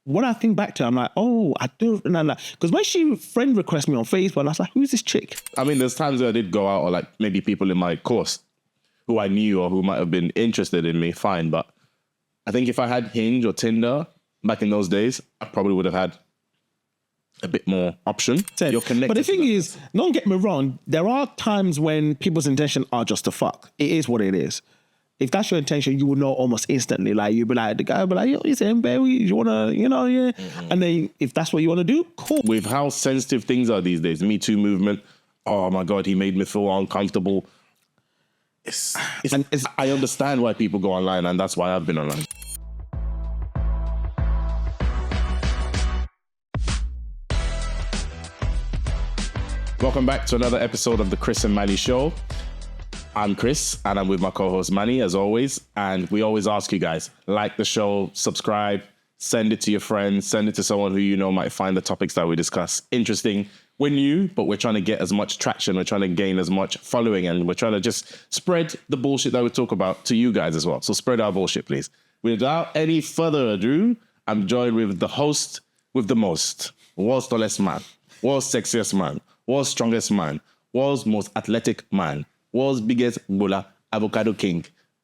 when I think back to it, I'm like, oh, I do. Because when she friend requested me on Facebook, and I was like, who's this chick? I mean, there's times where I did go out, or like maybe people in my course who I knew or who might have been interested in me, fine. But I think if I had Hinge or Tinder back in those days, I probably would have had a bit more option. You're connected. But the thing is, don't get me wrong, there are times when people's intention are just to fuck. It is what it is. If that's your intention, you will know almost instantly. Like, you'll be like, the guy will be like, yo, you saying, baby, you want to, yeah. Mm-hmm. And then if that's what you want to do, cool. With how sensitive things are these days, Me Too movement, oh my God, he made me feel uncomfortable. I understand why people go online, and that's why I've been online. Welcome back to another episode of the Chris and Manny Show. I'm Chris, and I'm with my co-host Manny, as always. And we always ask you guys, like the show, subscribe, send it to your friends, send it to someone who you know might find the topics that we discuss interesting. We're new, but we're trying to get as much traction. We're trying to gain as much following, and we're trying to just spread the bullshit that we talk about to you guys as well. So spread our bullshit, please. Without any further ado, I'm joined with the host with the most. World's tallest man, world's sexiest man, world's strongest man, world's most athletic man, world's biggest bola, avocado king.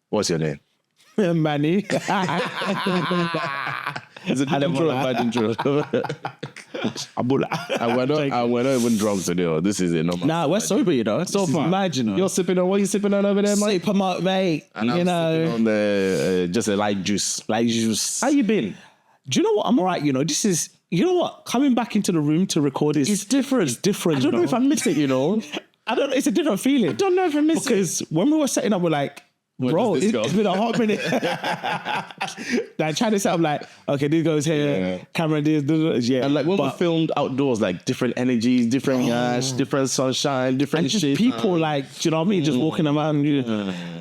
What's your name? Manny. Is it an intro or bad intro? Abula. And we're not even drunk today. Or this is a normal. Nah, we're sober, you know. It's so fun. Imagine. You're sipping on, what are you sipping on over there, mate? Supermarket, mate. And I'm sipping on the, just a light juice. Light juice. How you been? Do you know what? I'm all right, you know. This is, you know what? Coming back into the room to record is... It's different. It's different, I don't know if I miss it, you know. I don't know. It's a different feeling. I don't know if I miss it. Because when we were setting up, we're like, bro, it's been a hot minute. Like, trying to set up like, okay, this goes here, camera this, yeah. And like when we filmed outdoors, like different energies, different ash, different sunshine, different and just shit. people like, do you know what I mean? Just walking around.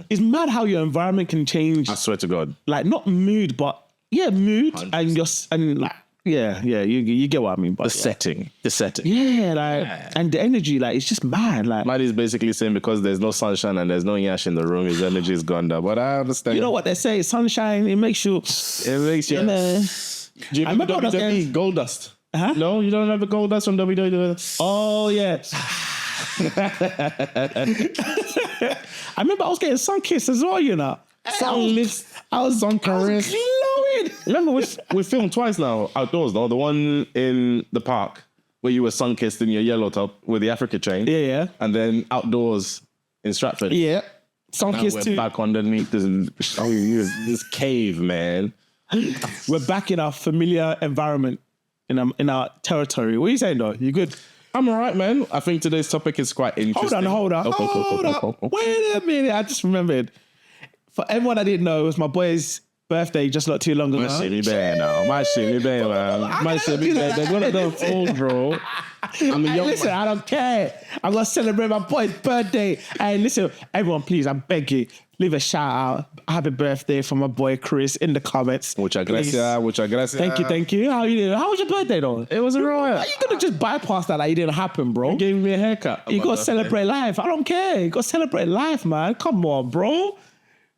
It's mad how your environment can change. I swear to God. Like not mood, but mood 100%. and like, you get what I mean. But the setting. Yeah, like, and the energy, like, it's just mad. Like, Matt is basically saying because there's no sunshine and there's no yash in the room, his energy is gone down. But I understand. You know what they say? Sunshine, it makes you. You know. Do you remember WWE Gold Dust? Uh-huh. No, you don't have the Gold Dust from WWE. Oh yeah. I remember I was getting sun kissed as well. You know. I was on caress. Glowing. Remember, we filmed twice now outdoors, though. The one in the park where you were sun-kissed in your yellow top with the Africa chain. Yeah. And then outdoors in Stratford. Yeah. Sun-kissed too. We're back underneath this cave, man. We're back in our familiar environment, in our territory. What are you saying, though? You good? I'm all right, man. I think today's topic is quite interesting. Hold on. Wait a minute. I just remembered. For everyone that didn't know, it was my boy's birthday just not too long ago. My silly bear, man. My silly bear. They're gonna go full, bro. I'm a young listen, man. I don't care. I'm gonna celebrate my boy's birthday. Hey, listen, everyone, please, I beg you, leave a shout out. Happy birthday for my boy Chris in the comments. Muchas gracias. Thank you. How you doing? How was your birthday though? It was a riot. Are you gonna just bypass that? Like it didn't happen, bro. You gave me a haircut. You gotta celebrate life. I don't care. You gotta celebrate life, man. Come on, bro.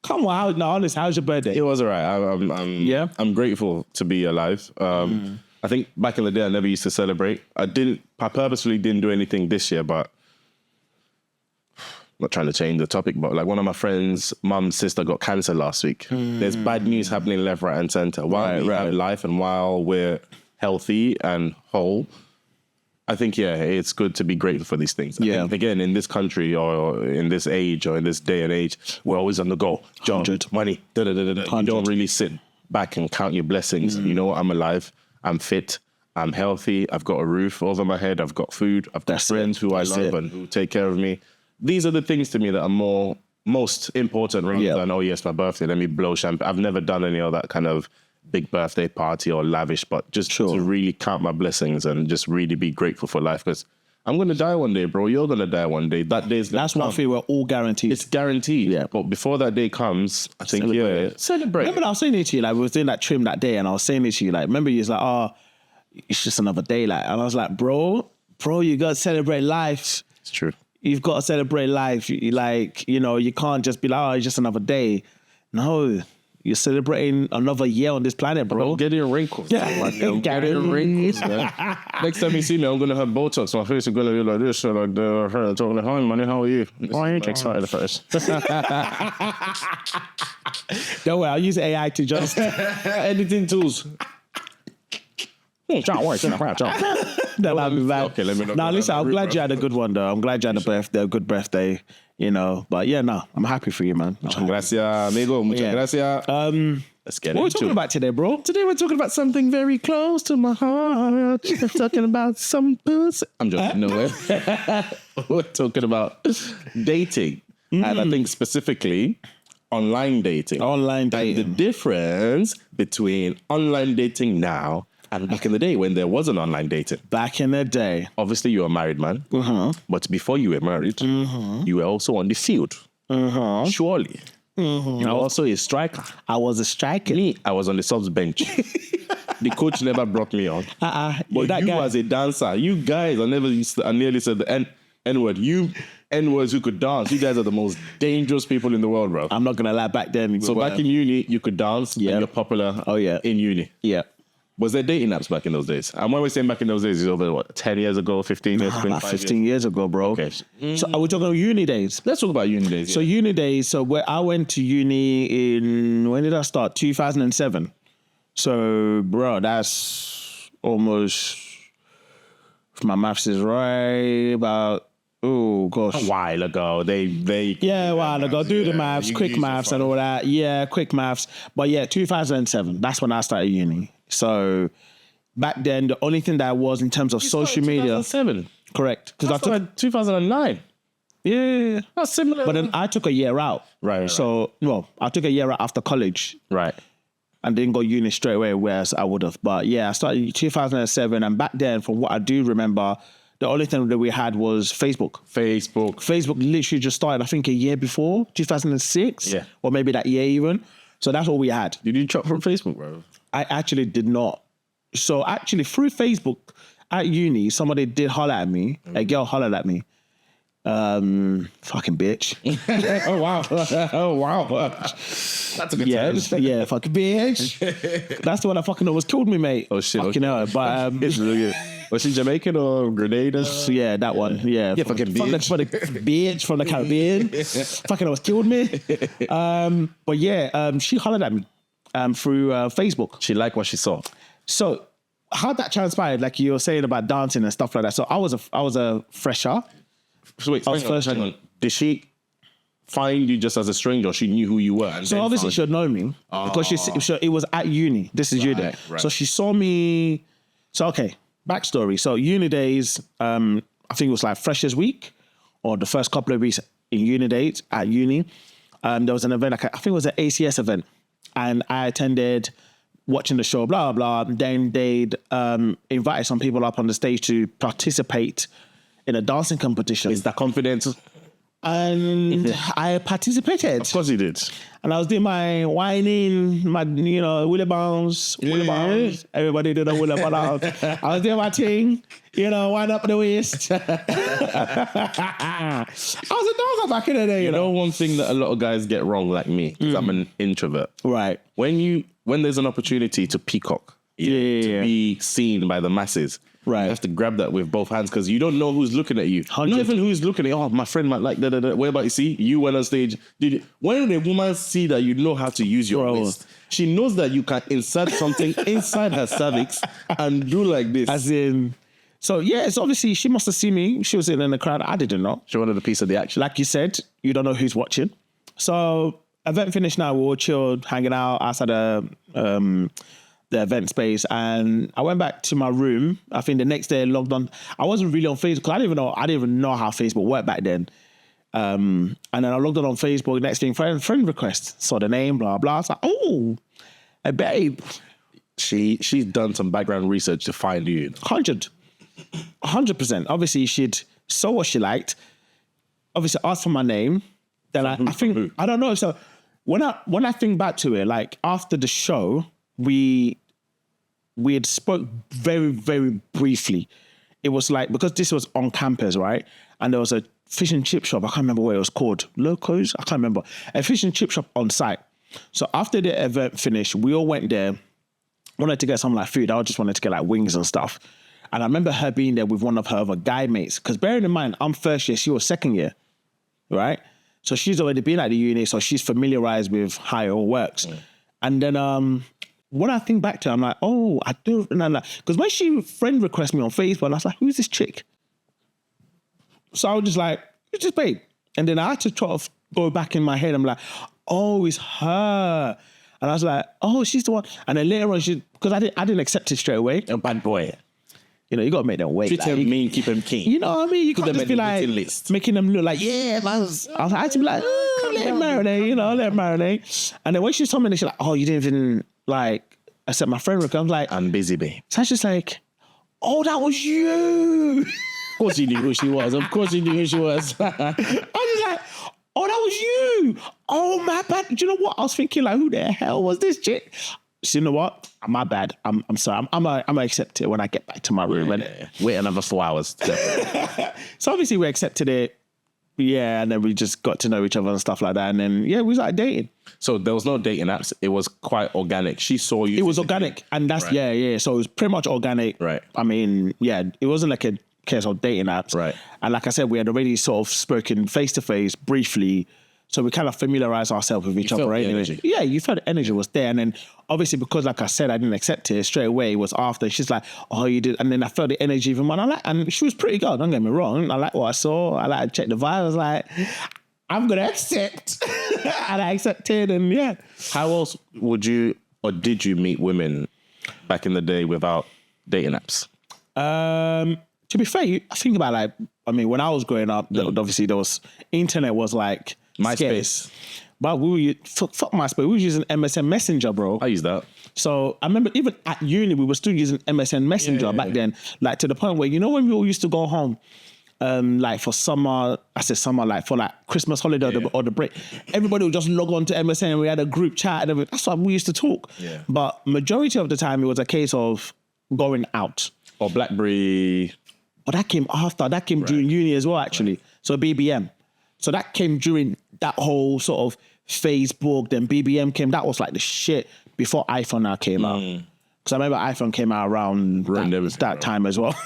Come on, honest, how's your birthday? It was all right. I'm grateful to be alive. I think back in the day, I never used to celebrate. I purposely didn't do anything this year, but not trying to change the topic, but like one of my friends' mum's sister got cancer last week. There's bad news happening left, right, and center. While we have life and while we're healthy and whole, I think, it's good to be grateful for these things. I think, again, in this country or in this age or in this day and age, we're always on the go. Job, money, You don't really sit back and count your blessings. You know what? I'm alive. I'm fit. I'm healthy. I've got a roof over my head. I've got food. I've got friends who I love and who take care of me. These are the things to me that are most important rather than, oh, yes, my birthday, let me blow champagne. I've never done any of that kind of big birthday party or lavish, but just to really count my blessings and just really be grateful for life, because I'm going to die one day, bro. You're going to die one day. That's one thing we're all guaranteed. It's guaranteed. Yeah. But before that day comes, I think, celebrate. Remember I was saying it to you, like we was doing that trim that day and I was saying it to you, like, remember you was like, oh, it's just another day. Like, and I was like, bro, you got to celebrate life. It's true. You've got to celebrate life. You can't just be like, oh, it's just another day. No. You're celebrating another year on this planet, bro. I'm getting wrinkles. Yeah. I'm getting wrinkles, man. Next time you see me, I'm going to have Botox. My face is going to be like this. So like, talking like, hi, money, how are you? Oh, I ain't excited first. Don't worry, I'll use AI to just... Editing tools. John, work. No, that'd be bad. Okay, let me know. Now, listen, I'm glad you had a good one, though. I'm glad you had a good birthday, you know. But yeah, no, I'm happy for you, man. Muchas gracias, amigo. Muchas gracias. Let's get it. What are we talking about today, bro? Today we're talking about something very close to my heart. We're talking about some pussy. I'm joking. No way. We're talking about dating. And I think specifically online dating. Online dating. And the difference between online dating now and back in the day when there wasn't online dating. Back in the day. Obviously, you're a married man. But before you were married, you were also on the field. Surely. You were also a striker. I was a striker. Me, I was on the subs bench. The coach never brought me on. But you guy. As a dancer, you guys, I nearly said the N-word. You N-words who could dance. You guys are the most dangerous people in the world, bro. I'm not going to lie, back then. So back in uni, you could dance and you're popular in uni. Yeah. Was there dating apps back in those days? And when we're saying back in those days, it's over, what, 10 years ago, 15 years, 15 years ago, bro. Okay. So are we talking about uni days? Let's talk about uni days. So uni days, so where I went to uni in, when did I start? 2007. So, bro, that's almost, if my maths is right, about, oh, gosh. A while ago. Yeah, a while ago. Do the maths, quick maths and all that. Yeah, quick maths. But yeah, 2007, that's when I started uni. So back then, the only thing that was in terms of social media. 2007? Correct. Because I took 2009. Yeah. That's similar. But then I took a year out. Right. So, well, I took a year out after college. Right. And didn't go uni straight away, whereas I would have. But yeah, I started in 2007. And back then, from what I do remember, the only thing that we had was Facebook. Facebook literally just started, I think, a year before, 2006. Yeah. Or maybe that year even. So that's all we had. Did you chop from Facebook, bro? I actually did not. So actually, through Facebook at uni, somebody did holler at me. A girl hollered at me. Fucking bitch. Oh, wow. Oh, wow. That's a good time. Yeah, fucking bitch. That's the one that fucking almost killed me, mate. Oh, shit. Fucking hell. But, was she Jamaican or Grenada? Yeah, that one. Yeah. Yeah, fucking bitch. Bitch from the Caribbean. Fucking almost killed me. But yeah, she hollered at me through Facebook. She liked what she saw. So how that transpired, like you were saying about dancing and stuff like that. So I was a fresher. So wait, hang on. Did she find you just as a stranger, or she knew who you were? And so obviously she had known me because it was at uni. This is uni. Right. So she saw me. So okay, backstory. So uni days, I think it was like Freshers Week or the first couple of weeks in uni days at uni. There was an event, like I think it was an ACS event, and I attended, watching the show, blah, blah, blah. Then they'd invited some people up on the stage to participate in a dancing competition. Is that confidential? And I participated. Of course you did. And I was doing my whining, my, willy bounce. Everybody did a willy bounce. I was doing my thing, wind up the waist. I was a dancer back in the day, You know one thing that a lot of guys get wrong, like me, because I'm an introvert. Right. When there's an opportunity to peacock, to be seen by the masses, right, you have to grab that with both hands because you don't know who's looking at you. 100. Not even who's looking at you. Oh, my friend might like that. Where about you see? You went on stage. When a woman see that you know how to use your waist, she knows that you can insert something inside her cervix and do like this. As in, so yeah, it's obviously she must have seen me. She was in the crowd. I didn't know. She wanted a piece of the action. Like you said, you don't know who's watching. So event finished now. We were chilled, hanging out outside the event space, and I went back to my room. I think the next day I logged on. I wasn't really on Facebook because I didn't even know how Facebook worked back then. And then I logged on Facebook. Next thing, friend request. Saw the name, blah blah. I was like, oh, hey babe. She's done some background research to find you. 100%. Obviously, she'd saw what she liked. Obviously, asked for my name. Then I think I don't know. So when I think back to it, like after the show, we had spoke very, very briefly. It was like, because this was on campus, right? And there was a fish and chip shop. I can't remember what it was called. Locos? I can't remember. A fish and chip shop on site. So after the event finished, we all went there, wanted to get some like food. I just wanted to get like wings and stuff. And I remember her being there with one of her other guy mates. Because bearing in mind, I'm first year, she was second year, right? So she's already been at the uni, so she's familiarized with how it all works. And then when I think back to it, I'm like, oh, I do. Because when she friend requested me on Facebook, I was like, who's this chick? So I was just like, who's this babe? And then I had to try to go back in my head. I'm like, oh, it's her. And I was like, oh, she's the one. And then later on, because I didn't accept it straight away. A bad boy. You know, you got to make them wait. Treat them mean, keep them keen. You know what I mean? You can't just be like list. making them look like, yeah, I was had to be like, let it marinate, you know, let it marinate. And then when she told me, she's like, oh, you didn't even like accept my friend request. I'm like, I'm busy, babe. So I was just like, oh, that was you. Of course you knew who she was. Of course you knew who she was. I was just like, oh, that was you. Oh, my bad. Do you know what? I was thinking like, who the hell was this chick? So you know what? My bad. I'm sorry. I'm gonna accept it when I get back to my room. Yeah. Wait another 4 hours. So obviously we accepted it. Yeah, and then we just got to know each other and stuff like that. And then, yeah, we started dating. So there was no dating apps. It was quite organic. She saw you. It was organic. And that's, right. Yeah. So it was pretty much organic. Right. I mean, yeah, it wasn't like a case of dating apps. Right. And like I said, we had already sort of spoken face-to-face briefly. So we kind of familiarized ourselves with each other anyway. Energy. Yeah, you felt the energy was there. And then obviously because like I said, I didn't accept it straight away. It was after. She's like, oh, you did. And then I felt the energy even more. And she was pretty good. Don't get me wrong. I like what I saw. I like to check the vibe. I was like, I'm going to accept. And I accepted. And yeah. How else would you or did you meet women back in the day without dating apps? To be fair, I think about like, I mean, when I was growing up, obviously internet was like, MySpace. But we were, fuck MySpace, we were using MSN Messenger, bro. I used that. So I remember even at uni, we were still using MSN Messenger back then. Like to the point where, you know, when we all used to go home, like for summer, like for like Christmas holiday or the break, everybody would just log on to MSN and we had a group chat and everything. That's why we used to talk. Yeah. But majority of the time, it was a case of going out. Or BlackBerry. But that came after. That came during uni as well, actually. Right. So BBM. So that came during that whole sort of Facebook, then BBM came. That was like the shit before iPhone now came out. Because I remember iPhone came out around that time as well.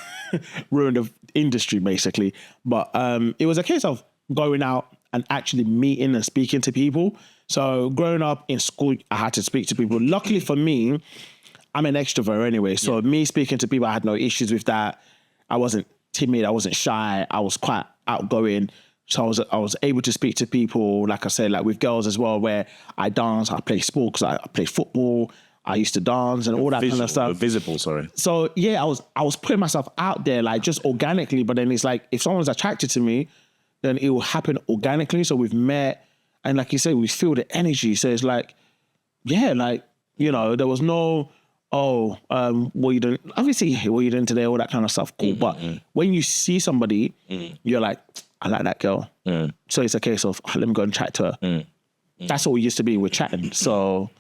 Ruined the industry, basically. But it was a case of going out and actually meeting and speaking to people. So growing up in school, I had to speak to people. Luckily for me, I'm an extrovert anyway. So me speaking to people, I had no issues with that. I wasn't timid. I wasn't shy. I was quite outgoing. So I was able to speak to people, like I said, like with girls as well, where I dance, I play sport, because I play football, I used to dance and all that kind of stuff. Visible, sorry. So yeah, I was putting myself out there like just organically, but then it's like if someone's attracted to me, then it will happen organically. So we've met, and like you said, we feel the energy. So it's like, yeah, like, you know, there was no, what you doing? Obviously, what you doing today, all that kind of stuff, cool. But when you see somebody, you're like, I like that girl. So it's a case of, let me go and chat to her. That's all we used to be, we're chatting. So,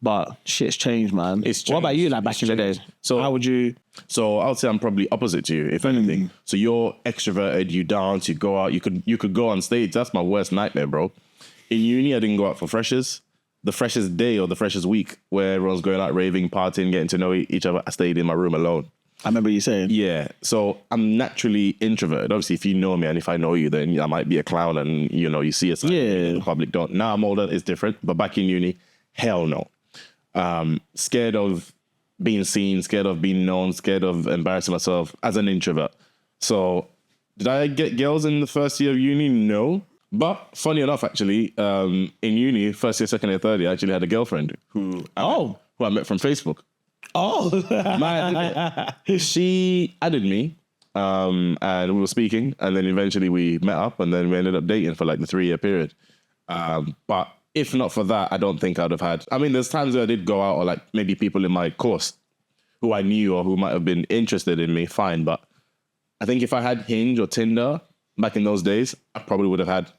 but shit's changed, man. It's changed. What about you, like back in the days? So how would you? So I would say I'm probably opposite to you, if anything. So you're extroverted, you dance, you go out, you could go on stage. That's my worst nightmare, bro. In uni, I didn't go out for freshers. The freshers day or the freshers week, where everyone's going out raving, partying, getting to know each other, I stayed in my room alone. I remember you saying. Yeah. So I'm naturally introverted. Obviously, if you know me and if I know you, then I might be a clown and, you know, you see us. Yeah. The public don't. Now I'm older, it's different. But back in uni, hell no. Scared of being seen, scared of being known, scared of embarrassing myself as an introvert. So did I get girls in the first year of uni? No. But funny enough, actually, in uni, first year, second year, third year, I actually had a girlfriend who I met from Facebook. She added me, and we were speaking, and then eventually we met up, and then we ended up dating for like the 3-year period. But if not for that, I don't think I'd have had. I mean, there's times where I did go out, or like maybe people in my course who I knew or who might have been interested in me, fine. But I think if I had Hinge or Tinder back in those days, I probably would have had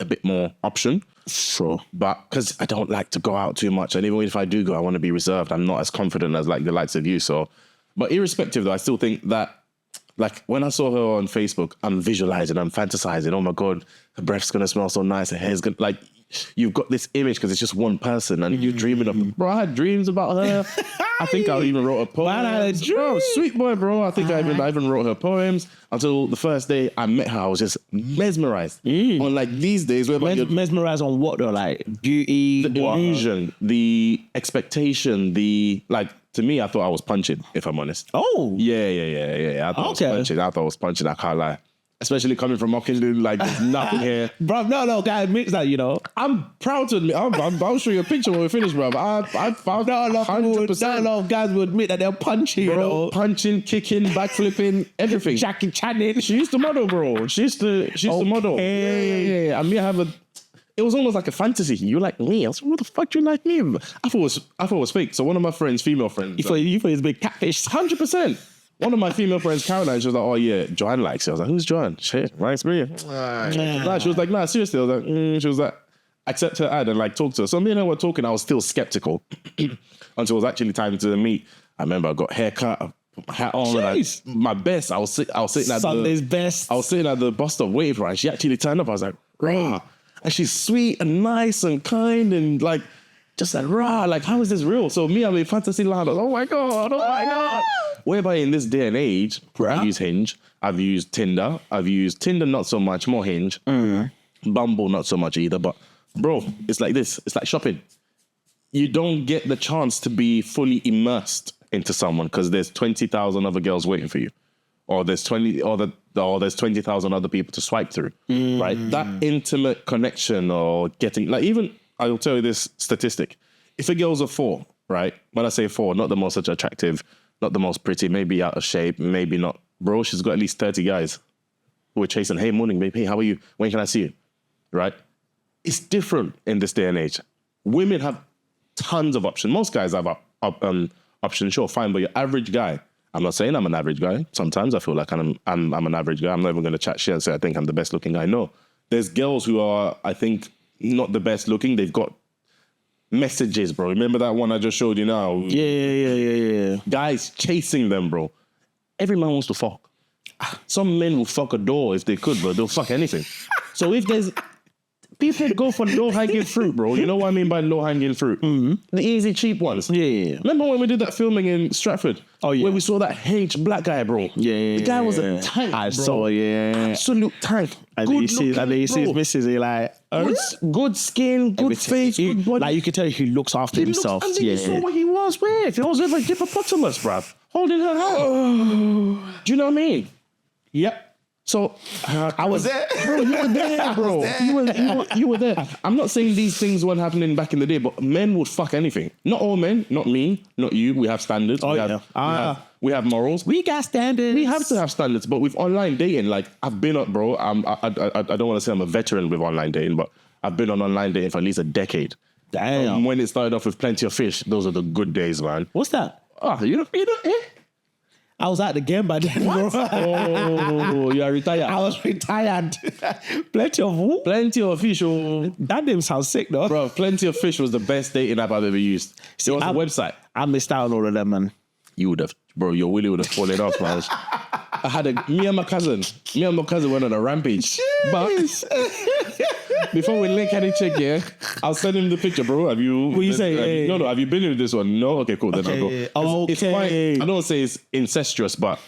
a bit more option. Sure. But because I don't like to go out too much, and even if I do go, I want to be reserved. I'm not as confident as like the likes of you. So, but irrespective though, I still think that, like when I saw her on Facebook, I'm visualizing, I'm fantasizing, oh my God, her breath's going to smell so nice, her hair's going to, like, you've got this image because it's just one person and you're dreaming of, bro, I had dreams about her. I think I even wrote a poem. Man, I had a dream. Bro, sweet boy, bro. I think I even wrote her poems until the first day I met her. I was just mesmerized. On like these days, where Mesmerized on what though? Like beauty, the illusion, the expectation, to me, I thought I was punching, if I'm honest. Oh. Yeah. I thought I was punching. I can't lie. Especially coming from Auckland, like there's nothing here. Bro, no, guy admits that, you know. I'm proud to admit, I'll show you a picture when we finish, bro. I found out 100%. Not a lot of guys will admit that they're punching, bro, you know. Punching, kicking, backflipping, everything. Jackie Channing. She used to model, bro. She used to model. Yeah. And me, it was almost like a fantasy. You like me? I was like, what the fuck do you like me? I thought it was fake. So one of my friends, female friends. You thought it was a big catfish? 100%. One of my female friends, Caroline, she was like, oh yeah, Joanne likes it. I was like, who's Joanne? Shit, nice me. Nah, she was like, nah, seriously. I was like, she was like, accept her ad and like talk to her. So me and her were talking, I was still skeptical until it was actually time to meet. I remember I got a haircut, I put my hat on, and my best. I was sitting at Sunday's best. I was sitting at the bus stop waiting for her, and she actually turned up. I was like, rah. And she's sweet and nice and kind and like, just like, rah, like, how is this real? So me, I'm in fantasy land. Oh my God. Whereby in this day and age, I use Hinge, I've used Tinder. I've used Tinder not so much, more Hinge. Bumble not so much either. But bro, it's like this. It's like shopping. You don't get the chance to be fully immersed into someone because there's 20,000 other girls waiting for you. Or there's 20,000 other people to swipe through, right? That intimate connection or getting, like even, I'll tell you this statistic. If a girl's a 4, right? When I say 4, not the most attractive, not the most pretty, maybe out of shape, maybe not. Bro, she's got at least 30 guys who are chasing, hey, morning, babe, hey, how are you? When can I see you? Right? It's different in this day and age. Women have tons of options. Most guys have options, sure, fine, but your average guy, I'm not saying I'm an average guy. Sometimes I feel like I'm an average guy. I'm not even going to chat shit and say I think I'm the best looking guy. No. There's girls who are, I think, not the best looking. They've got messages, bro. Remember that one I just showed you now? Yeah. Guys chasing them, bro. Every man wants to fuck. Some men will fuck a door if they could, bro. They'll fuck anything. So if there's... People go for low-hanging fruit, bro. You know what I mean by low-hanging fruit? The easy, cheap ones. Yeah. Remember when we did that filming in Stratford? Oh, yeah. Where we saw that H black guy, bro. Yeah. The guy was a tank, bro. I saw, Absolute tank. And then you see his missus, he like... Good skin, good face, good body. Like, you can tell he looks after himself. And then you saw what he was with. He was with a hippopotamus, bruv. Holding her hand. Do you know what I mean? Yep. So I was there. Bro, you were there, bro. You were there. I'm not saying these things weren't happening back in the day, but men would fuck anything. Not all men, not me, not you. We have standards. We have morals. We got standards. We have to have standards, but with online dating, like I've been up, bro. I don't want to say I'm a veteran with online dating, but I've been on online dating for at least a decade. Damn. When it started off with Plenty of Fish, those are the good days, man. What's that? Oh, you know. I was at the game by then, bro. Oh, you are retired. I was retired. Plenty of who? Plenty of Fish. Oh. That name sounds sick, though. Bro, Plenty of Fish was the best dating app I've ever used. It was a website. I missed out on all of them, man. You would have, bro, your willy would have fallen off, man. Me and my cousin went on a rampage. Jeez. But before we link any chick here, I'll send him the picture, bro. Have you? What you say? No. Have you been with this one? No. Okay, cool. Then I'll go. Okay. It's quite, I don't say it's incestuous, but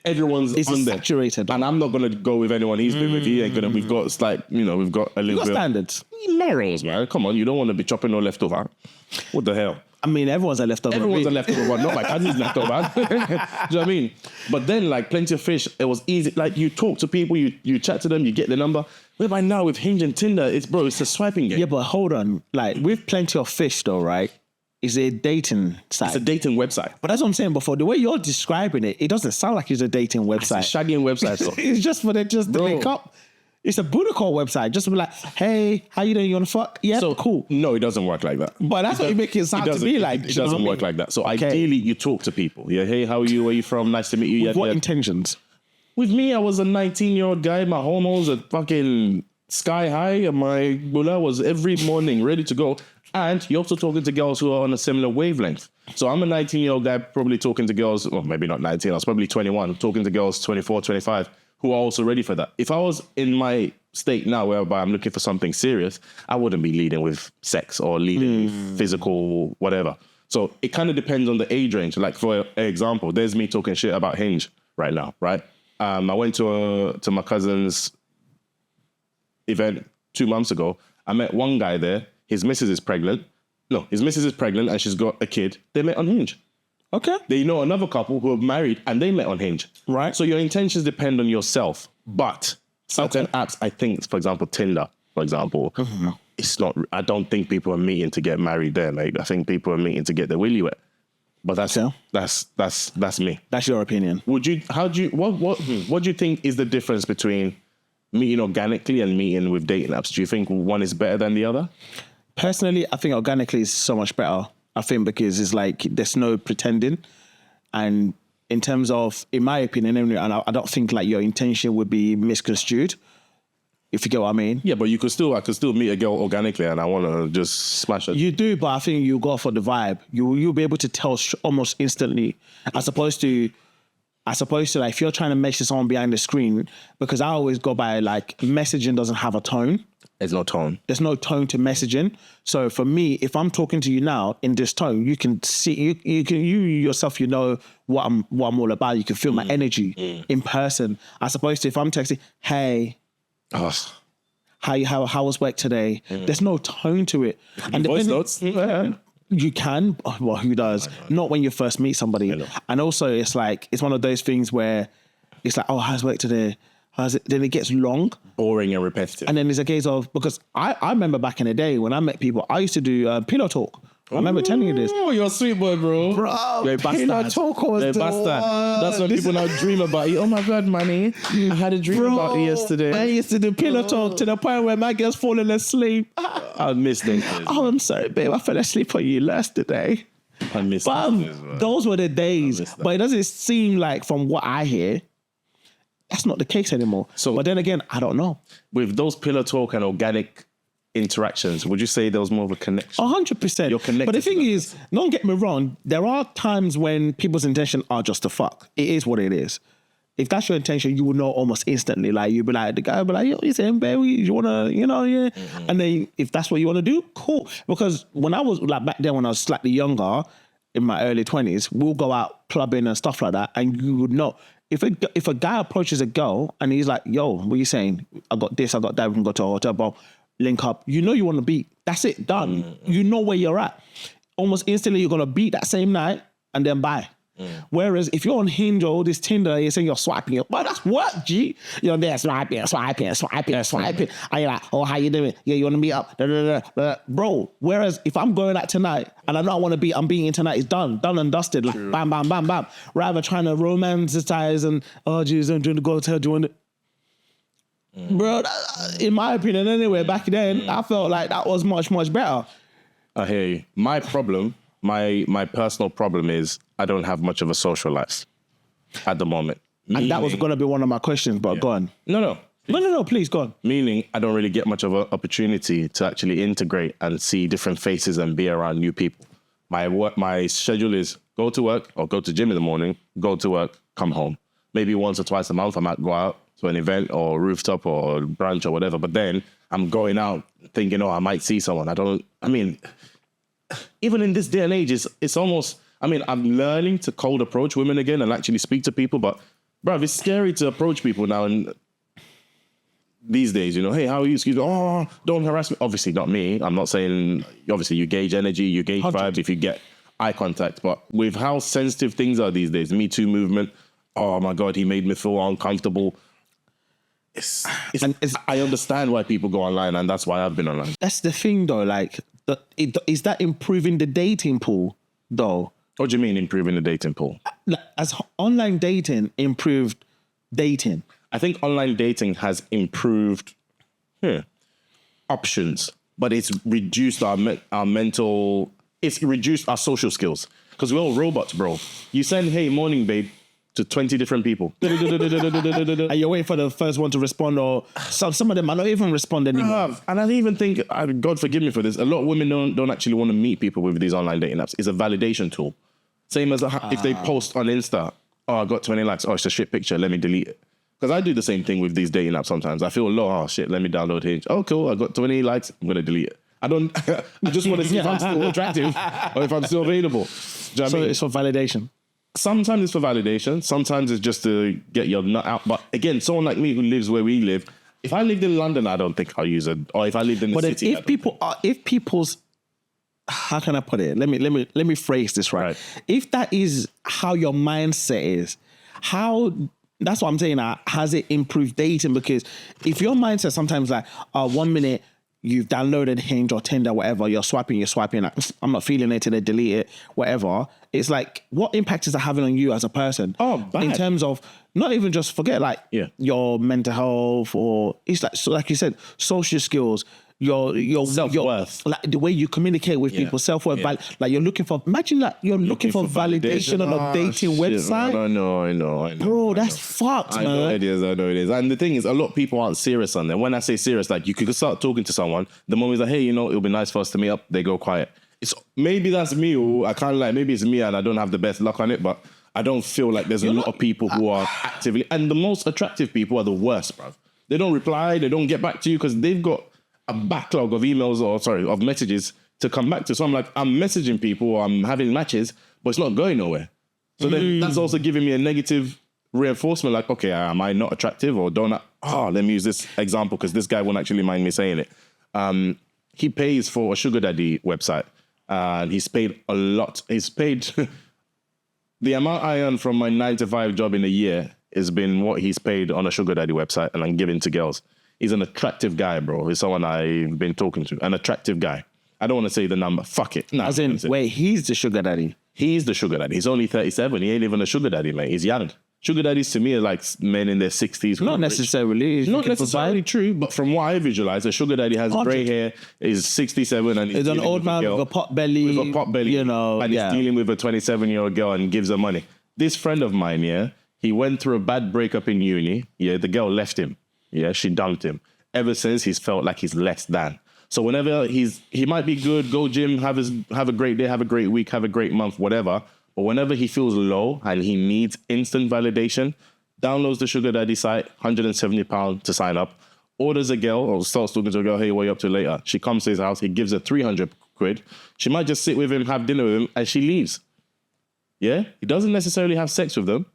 everyone's on there. Saturated. And I'm not gonna go with anyone he's been with. He ain't gonna. We've got we've got a little bit standards. Morals, man. Come on, you don't want to be chopping no leftover. What the hell? I mean, everyone's a leftover. Everyone's a leftover one. Not my cousin's leftover. Do you know what I mean? But then, like, Plenty of Fish, it was easy. Like, you talk to people, you chat to them, you get the number. Whereby now with Hinge and Tinder, it's a swiping game. Yeah, but hold on. Like, with Plenty of Fish, though, right? Is a dating site. It's a dating website. But that's what I'm saying before. The way you're describing it, it doesn't sound like it's a dating website. It's a shagging website. So. It's just for them just to link up. It's a booty call website. Just to be like, hey, how you doing? You want to fuck? Yeah, so cool. No, it doesn't work like that. But that's what you make it sound to be like. It doesn't work like that. So ideally, you talk to people. Yeah, hey, how are you? Where are you from? Nice to meet you. With what intentions? With me, I was a 19-year-old guy. My hormones are fucking sky high. And my bula was every morning ready to go. And you're also talking to girls who are on a similar wavelength. So I'm a 19-year-old guy probably talking to girls, well, maybe not 19, I was probably 21, talking to girls 24, 25, who are also ready for that. If I was in my state now whereby I'm looking for something serious, I wouldn't be leading with sex or leading with physical whatever. So it kind of depends on the age range. Like for example, there's me talking shit about Hinge right now, right? I went to my cousin's event 2 months ago. I met one guy there. His missus is pregnant. No, his missus is pregnant and she's got a kid. They met on Hinge. Okay. They know another couple who are married and they met on Hinge. Right. So your intentions depend on yourself. But certain apps, I think, for example, Tinder, for example, it's not, I don't think people are meeting to get married there, mate. I think people are meeting to get their willy wet. But that's me. That's your opinion. What do you think is the difference between meeting organically and meeting with dating apps? Do you think one is better than the other? Personally, I think organically is so much better. I think because it's like there's no pretending, and in terms of, in my opinion, and I don't think like your intention would be misconstrued, if you get what I mean. Yeah, but I could still meet a girl organically, and I want to just smash her. You do, but I think you go for the vibe. You'll be able to tell almost instantly, as opposed to like if you're trying to message someone behind the screen, because I always go by like messaging doesn't have a tone. There's no tone. There's no tone to messaging. So for me, if I'm talking to you now in this tone, you can see you yourself, you know what I'm all about. You can feel my energy in person. As opposed to if I'm texting, hey, how was work today? There's no tone to it. And voice notes. You can. Well, who does? Not when you first meet somebody. And also, it's like it's one of those things where it's like, oh, how's work today? How's it? Then it gets long, boring, and repetitive. And then there's a case of, because I remember back in the day when I met people, I used to do pillow talk. I remember telling you this. Oh, you're a sweet boy, bro. Pillow talk was the one. That's what people now dream about you. Oh my God, Manny, I had a dream about you yesterday. I used to do pillow talk to the point where my girl's falling asleep. I missed it. Oh, I'm sorry, babe. I fell asleep on you yesterday. I missed it. Those were the days. But it doesn't seem like, from what I hear, that's not the case anymore. So, but then again, I don't know. With those pillow talk and organic interactions, would you say there was more of a connection? 100%. You're connected. But the thing is, don't get me wrong, there are times when people's intention are just to fuck. It is what it is. If that's your intention, you will know almost instantly. Like, you'll be like, the guy will be like, yo, you saying, baby, you want to, yeah. And then if that's what you want to do, cool. Because when I was, like back then when I was slightly younger, in my early 20s, we'll go out clubbing and stuff like that, and you would know. If a guy approaches a girl and he's like, yo, what are you saying? I got this, I got that, we can go to a hotel bar, link up. You know you want to beat. That's it, done. You know where you're at. Almost instantly you're going to beat that same night and then bye. Whereas if you're on Hinge or this Tinder, you're saying you're swiping it, but that's work, G. You're there swiping. And you're like, oh, how you doing? Yeah, you want to meet up? Bro, whereas if I'm going out tonight and I know I want to beat, I'm beating tonight, it's done and dusted. Like, bam, bam, bam, bam. Rather trying to romanticize and, oh, geez, I'm doing the go hotel, do you want to... Bro, in my opinion anyway, back then, I felt like that was much, much better. I hear you. My problem, my personal problem is I don't have much of a social life at the moment. And that was going to be one of my questions, but go on. No, please, go on. Meaning I don't really get much of an opportunity to actually integrate and see different faces and be around new people. My schedule is go to work or go to gym in the morning, go to work, come home. Maybe once or twice a month I might go out to an event or rooftop or brunch or whatever, but then I'm going out thinking, I might see someone. Even in this day and age, it's almost, I'm learning to cold approach women again and actually speak to people, but bruv, it's scary to approach people now and these days, hey, how are you? Excuse me. Oh, don't harass me. Obviously not me. I'm not saying, obviously you gauge energy, you gauge vibe if you get eye contact, but with how sensitive things are these days, Me Too movement, oh my God, he made me feel uncomfortable. I understand why people go online, and that's why I've been online. That's the thing though, like, is that improving the dating pool though? What do you mean improving the dating pool? As online dating improved dating? I think online dating has improved options, but it's reduced our mental, it's reduced our social skills. Because we're all robots, bro. You send, hey, morning, babe, to 20 different people. And you're waiting for the first one to respond, or some of them might not even respond anymore. And I even think, God forgive me for this, a lot of women don't actually want to meet people with these online dating apps. It's a validation tool. Same as if they post on Insta, oh, I got 20 likes, oh, it's a shit picture, let me delete it. Because I do the same thing with these dating apps sometimes. I feel low. Oh, shit, let me download Hinge. Oh, cool. I got 20 likes. I'm going to delete it. I just want to see if I'm still attractive or if I'm still available. Do you know what I mean? It's for validation. Sometimes it's for validation. Sometimes it's just to get your nut out. But again, someone like me who lives where we live, if I lived in London, I don't think I'll use it. Or if I lived in the city. If people's, how can I put it? Let me phrase this right. If that is how your mindset is, that's what I'm saying. Has it improved dating? Because if your mindset sometimes like, 1 minute you've downloaded Hinge or Tinder, whatever, you're swiping, like, I'm not feeling it, today, delete it, whatever. It's like, what impact is that having on you as a person? Oh, bad. In terms of, not even just forget like your mental health, or it's like, so like you said, social skills, your self-worth, like the way you communicate with people, self-worth, like you're looking for, imagine that you're looking for validation on a dating website. I know. Bro, that's fucked, man. I know it is. And the thing is, a lot of people aren't serious on them. When I say serious, like you could start talking to someone, the moment is like, hey, it'll be nice for us to meet up, they go quiet. Maybe that's me, or I can't like, maybe it's me and I don't have the best luck on it, but I don't feel like there's a lot of people who are actively, and the most attractive people are the worst, bruv. They don't reply, they don't get back to you because they've got a backlog of emails of messages to come back to. So I'm like, I'm messaging people or I'm having matches, but it's not going nowhere. So then that's also giving me a negative reinforcement. Like, okay, am I not attractive or don't I? Let me use this example because this guy won't actually mind me saying it. He pays for a sugar daddy website and he's paid a lot. He's paid the amount I earn from my 9-to-5 job in a year has been what he's paid on a sugar daddy website and I'm giving to girls. He's an attractive guy, bro. He's someone I've been talking to. An attractive guy. I don't want to say the number. Fuck it. As in, wait, he's the sugar daddy? He's the sugar daddy. He's only 37. He ain't even a sugar daddy, mate. He's young. Sugar daddies to me are like men in their 60s. Not necessarily. Not necessarily true, but from what I visualize, a sugar daddy has grey hair, is 67 and he's an old man with a pot belly. With a pot belly. And he's dealing with a 27-year-old girl and gives her money. This friend of mine, he went through a bad breakup in uni. The girl left him. She dumped him. Ever since, he's felt like he's less than. So whenever he might be good, go gym, have a great day, have a great week, have a great month, whatever. But whenever he feels low and he needs instant validation, downloads the sugar daddy site, £170 to sign up, orders a girl or starts talking to a girl, hey, what are you up to later? She comes to his house, he gives her 300 quid. She might just sit with him, have dinner with him, and she leaves. He doesn't necessarily have sex with them.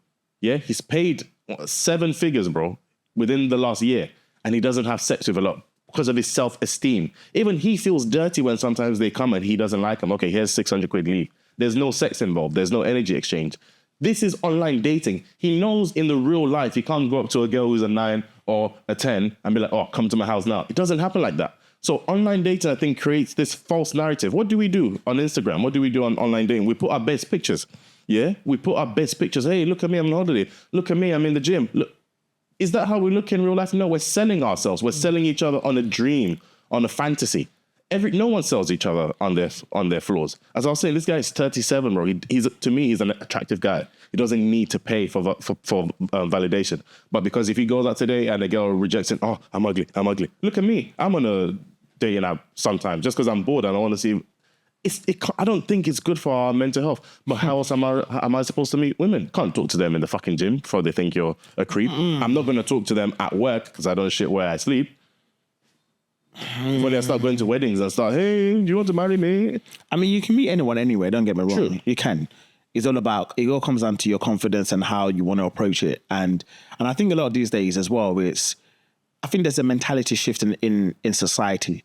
He's paid 7 figures, bro, within the last year. And he doesn't have sex with a lot because of his self-esteem. Even he feels dirty when sometimes they come and he doesn't like them. Okay, here's 600 quid, leave. There's no sex involved. There's no energy exchange. This is online dating. He knows in the real life he can't go up to a girl who's a 9 or a 10 and be like, oh, come to my house now. It doesn't happen like that. So online dating, I think, creates this false narrative. What do we do on Instagram? What do we do on online dating? We put our best pictures. We put our best pictures. Hey, look at me, I'm on holiday. Look at me, I'm in the gym. Look. Is that how we look in real life? No, we're selling ourselves. We're selling each other on a dream, on a fantasy. No one sells each other on their flaws. As I was saying, this guy is 37, bro. To me, he's an attractive guy. He doesn't need to pay for validation. But because if he goes out today and a girl rejects him, oh, I'm ugly. Look at me. I'm on a dating app sometimes just because I'm bored and I want to see. I don't think it's good for our mental health. But how else am I supposed to meet women? Can't talk to them in the fucking gym before they think you're a creep. I'm not going to talk to them at work because I don't shit where I sleep. When I start going to weddings and start, hey, do you want to marry me? I mean, you can meet anyone anywhere. Don't get me wrong. True. You can. It all comes down to your confidence and how you want to approach it. And I think a lot of these days as well, I think there's a mentality shift in society.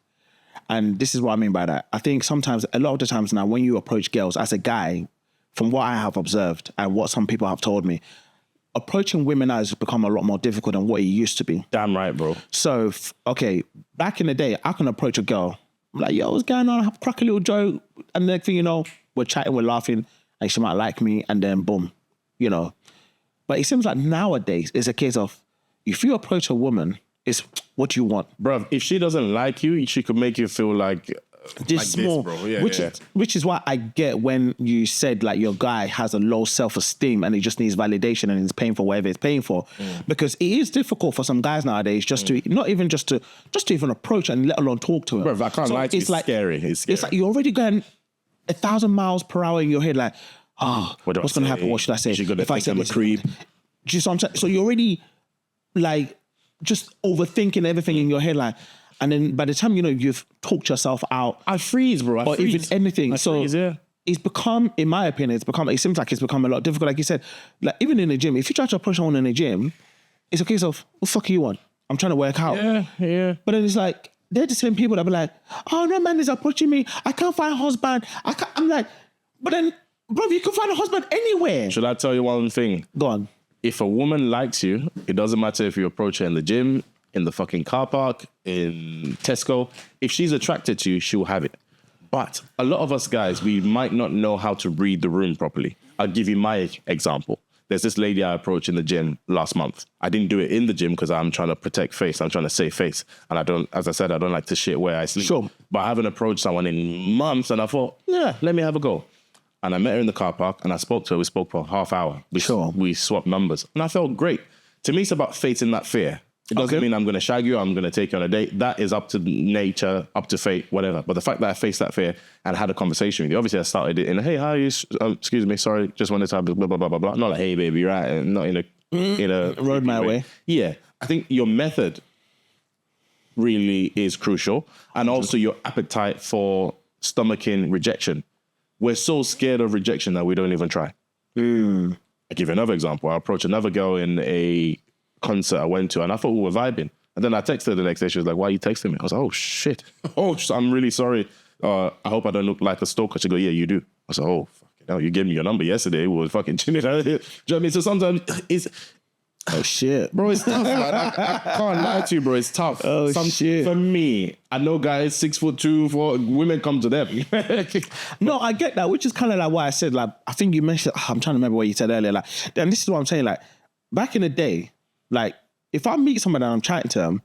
And this is what I mean by that. I think a lot of the times now, when you approach girls as a guy, from what I have observed and what some people have told me, approaching women has become a lot more difficult than what it used to be. Damn right, bro. So, back in the day, I can approach a girl. I'm like, yo, what's going on? Crack a little joke. And the next thing you know, we're chatting, we're laughing, and she might like me, and then boom, But it seems like nowadays, it's a case of, if you approach a woman, it's what you want. Bruv, if she doesn't like you, she could make you feel like this small, bro. Which is why I get when you said like your guy has a low self-esteem and he just needs validation and he's paying for whatever he's paying for. Because it is difficult for some guys nowadays just to not even just to even approach and let alone talk to him. Bruv, I can't lie to you, it's scary. It's scary. It's like you're already going 1,000 miles per hour in your head like, what's going to happen? What should I say? If I say I'm a creep. So you're already like just overthinking everything in your head, like, and then by the time you know you've talked yourself out, I freeze, bro. or even anything. It's become, in my opinion, it seems like it's become a lot difficult. Like you said, like even in the gym, if you try to approach someone in the gym, it's a case of, what the fuck are you on? I'm trying to work out. Yeah. But then it's like, they're the same people that be like, oh, no man is approaching me. I can't find a husband. I'm like, but then, bro, you can find a husband anywhere. Should I tell you one thing? Go on. If a woman likes you, it doesn't matter if you approach her in the gym, in the fucking car park, in Tesco. If she's attracted to you, she'll have it. But a lot of us guys, we might not know how to read the room properly. I'll give you my example. There's this lady I approached in the gym last month. I didn't do it in the gym because I'm trying to protect face. I'm trying to save face. And I don't, as I said, I don't like to shit where I sleep. Sure. But I haven't approached someone in months and I thought, yeah, let me have a go. And I met her in the car park and I spoke to her. We spoke for a half hour. We swapped numbers. And I felt great. To me, it's about facing that fear. It doesn't mean I'm going to shag you or I'm going to take you on a date. That is up to nature, up to fate, whatever. But the fact that I faced that fear and had a conversation with you, obviously I started it in, hey, how are you? Excuse me, sorry, just wanted to have blah, blah, blah, blah, blah. Not like, hey, baby, right? And not in a road my way. Yeah. I think your method really is crucial. And also your appetite for stomaching rejection. We're so scared of rejection that we don't even try. I'll give you another example. I approached another girl in a concert I went to and I thought we were vibing. And then I texted her the next day. She was like, why are you texting me? I was like, oh, shit. Oh, I'm really sorry. I hope I don't look like a stalker. She go, yeah, you do. I was like, oh, fucking hell, you gave me your number yesterday. We were fucking chilling. Do you know what I mean? So sometimes it's... Oh, shit. Bro, it's tough, man. I can't lie to you, bro. It's tough. Oh, shit. For me, I know guys 6'2", 4, women come to them. No, I get that, which is kind of like what I said. Like, I think you mentioned, I'm trying to remember what you said earlier. Like, and this is what I'm saying. Like, back in the day, like, if I meet someone and I'm chatting to them,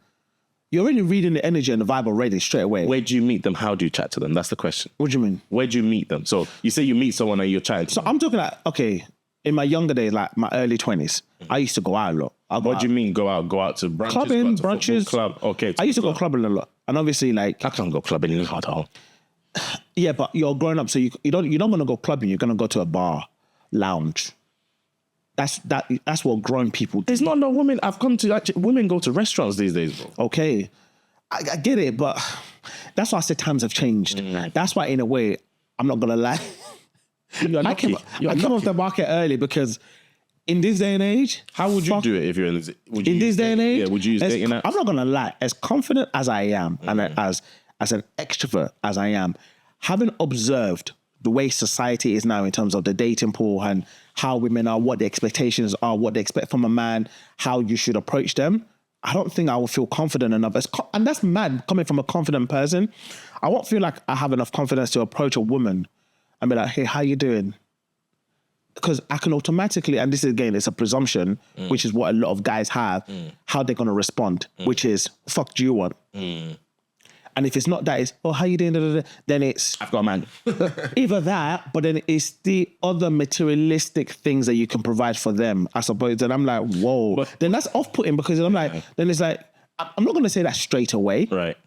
you're already reading the energy and the vibe already straight away. Where do you meet them? How do you chat to them? That's the question. What do you mean? Where do you meet them? So you say you meet someone and you're chatting to them. I'm talking like, okay, in my younger days, like my early 20s, I used to go out a lot. What do you mean go out? Go out to brunches? Clubbing, go out to brunches. Club. Okay. I used to go clubbing a lot. And obviously, like... I can't go clubbing in Qatar. Yeah, but you're growing up, so you're not going to go clubbing. You're going to go to a bar, lounge. That's what grown people do. There's not no women. I've come to... Actually, women go to restaurants these days, bro. Okay. I get it, but that's why I said times have changed. That's why, in a way, I'm not going to lie. I came off the market early because in this day and age... How would you do it if you're in this... In this day and age... Yeah, would you use dating apps? I'm not going to lie. As confident as I am and as an extrovert as I am, having observed the way society is now in terms of the dating pool and how women are, what the expectations are, what they expect from a man, how you should approach them, I don't think I will feel confident enough. And that's mad, coming from a confident person. I won't feel like I have enough confidence to approach a woman and be like, hey, how you doing? Because I can automatically, and this is, again, it's a presumption, which is what a lot of guys have, how they're going to respond, which is, fuck do you want? And if it's not that, it's, oh, how you doing? Da, da, da. Then it's... I've got a man. Either that, but then it's the other materialistic things that you can provide for them, I suppose. And I'm like, whoa. But then that's off-putting because I'm like, then it's like, I'm not going to say that straight away. Right.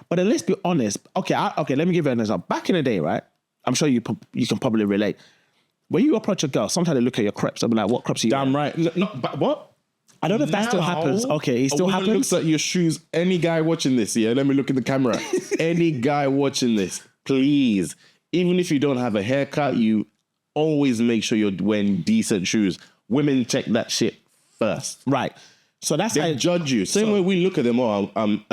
But then let's be honest. Okay, let me give you an example. Back in the day, right? I'm sure you can probably relate. When you approach a girl, sometimes they look at your creps. I'm like, what creps are you Damn wearing? right. No, but what? I don't know if that still happens. Okay, it still happens. Looks at your shoes. Any guy watching this, yeah, let me look in the camera. Any guy watching this, please, even if you don't have a haircut, you always make sure you're wearing decent shoes. Women check that shit first. Right. So that's they judge you. Same way we look at them all. I'm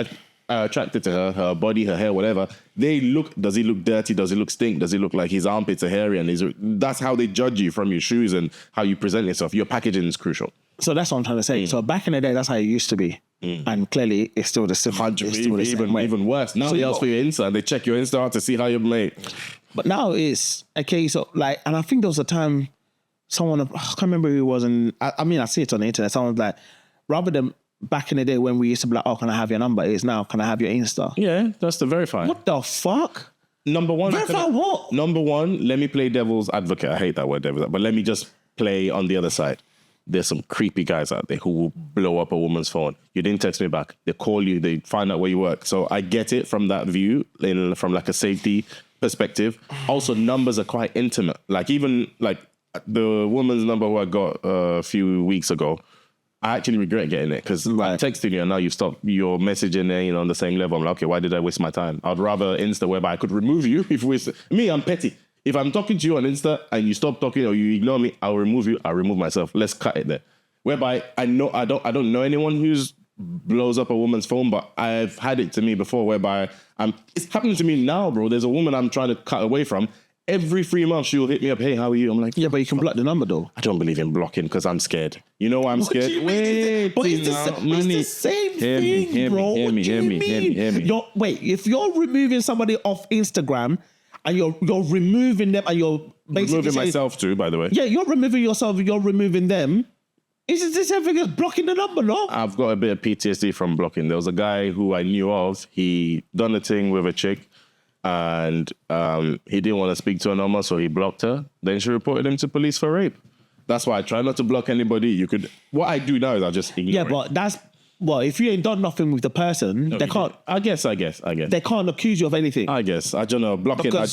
attracted to her body, her hair, whatever. They look, does he look dirty? Does he look stink? Does he look like his armpits are hairy? And that's how they judge you, from your shoes and how you present yourself. Your packaging is crucial. So that's what I'm trying to say. So back in the day, that's how it used to be. And clearly, it's still the same. Even worse. Now they ask for your Insta. They check your Insta to see how you're made. But now it's a case of like, and I think there was a time someone, I can't remember who it was, and I mean, I see it on the internet. Someone's like, rather than back in the day when we used to be like, oh, can I have your number? It's now, can I have your Insta? Yeah, that's the verify. What the fuck? Number one. Verify what? Number one, let me play devil's advocate. I hate that word, devil's advocate, but let me just play on the other side. There's some creepy guys out there who will blow up a woman's phone. You didn't text me back. They call you. They find out where you work. So I get it from that view, from like a safety perspective. Also, numbers are quite intimate. Like even like the woman's number who I got a few weeks ago, I actually regret getting it because I texted you and now you stop your messaging on the same level. I'm like, okay, why did I waste my time? I'd rather Insta whereby I could remove you if we. Me, I'm petty. If I'm talking to you on Insta and you stop talking or you ignore me, I'll remove you. I'll remove myself. Let's cut it there. Whereby I don't know anyone who's blows up a woman's phone, but I've had it to me before whereby it's happening to me now, bro. There's a woman I'm trying to cut away from. Every 3 months, she'll hit me up. Hey, how are you? I'm like, yeah, but you can block the number though. I don't believe in blocking because I'm scared. You know why I'm scared? Wait, but it's the same thing, bro. Hear me. Wait, if you're removing somebody off Instagram and you're removing them and you're basically removing myself too, by the way. Yeah, you're removing yourself. You're removing them. Is this everything as blocking the number, no? I've got a bit of PTSD from blocking. There was a guy who I knew of. He done a thing with a chick. And he didn't want to speak to her no more, so he blocked her. Then she reported him to police for rape. That's why I try not to block anybody. What I do now is I just ignore it. But that's... Well, if you ain't done nothing with the person, they can't... I guess. They can't accuse you of anything. I guess. I don't know. Blocking, I'd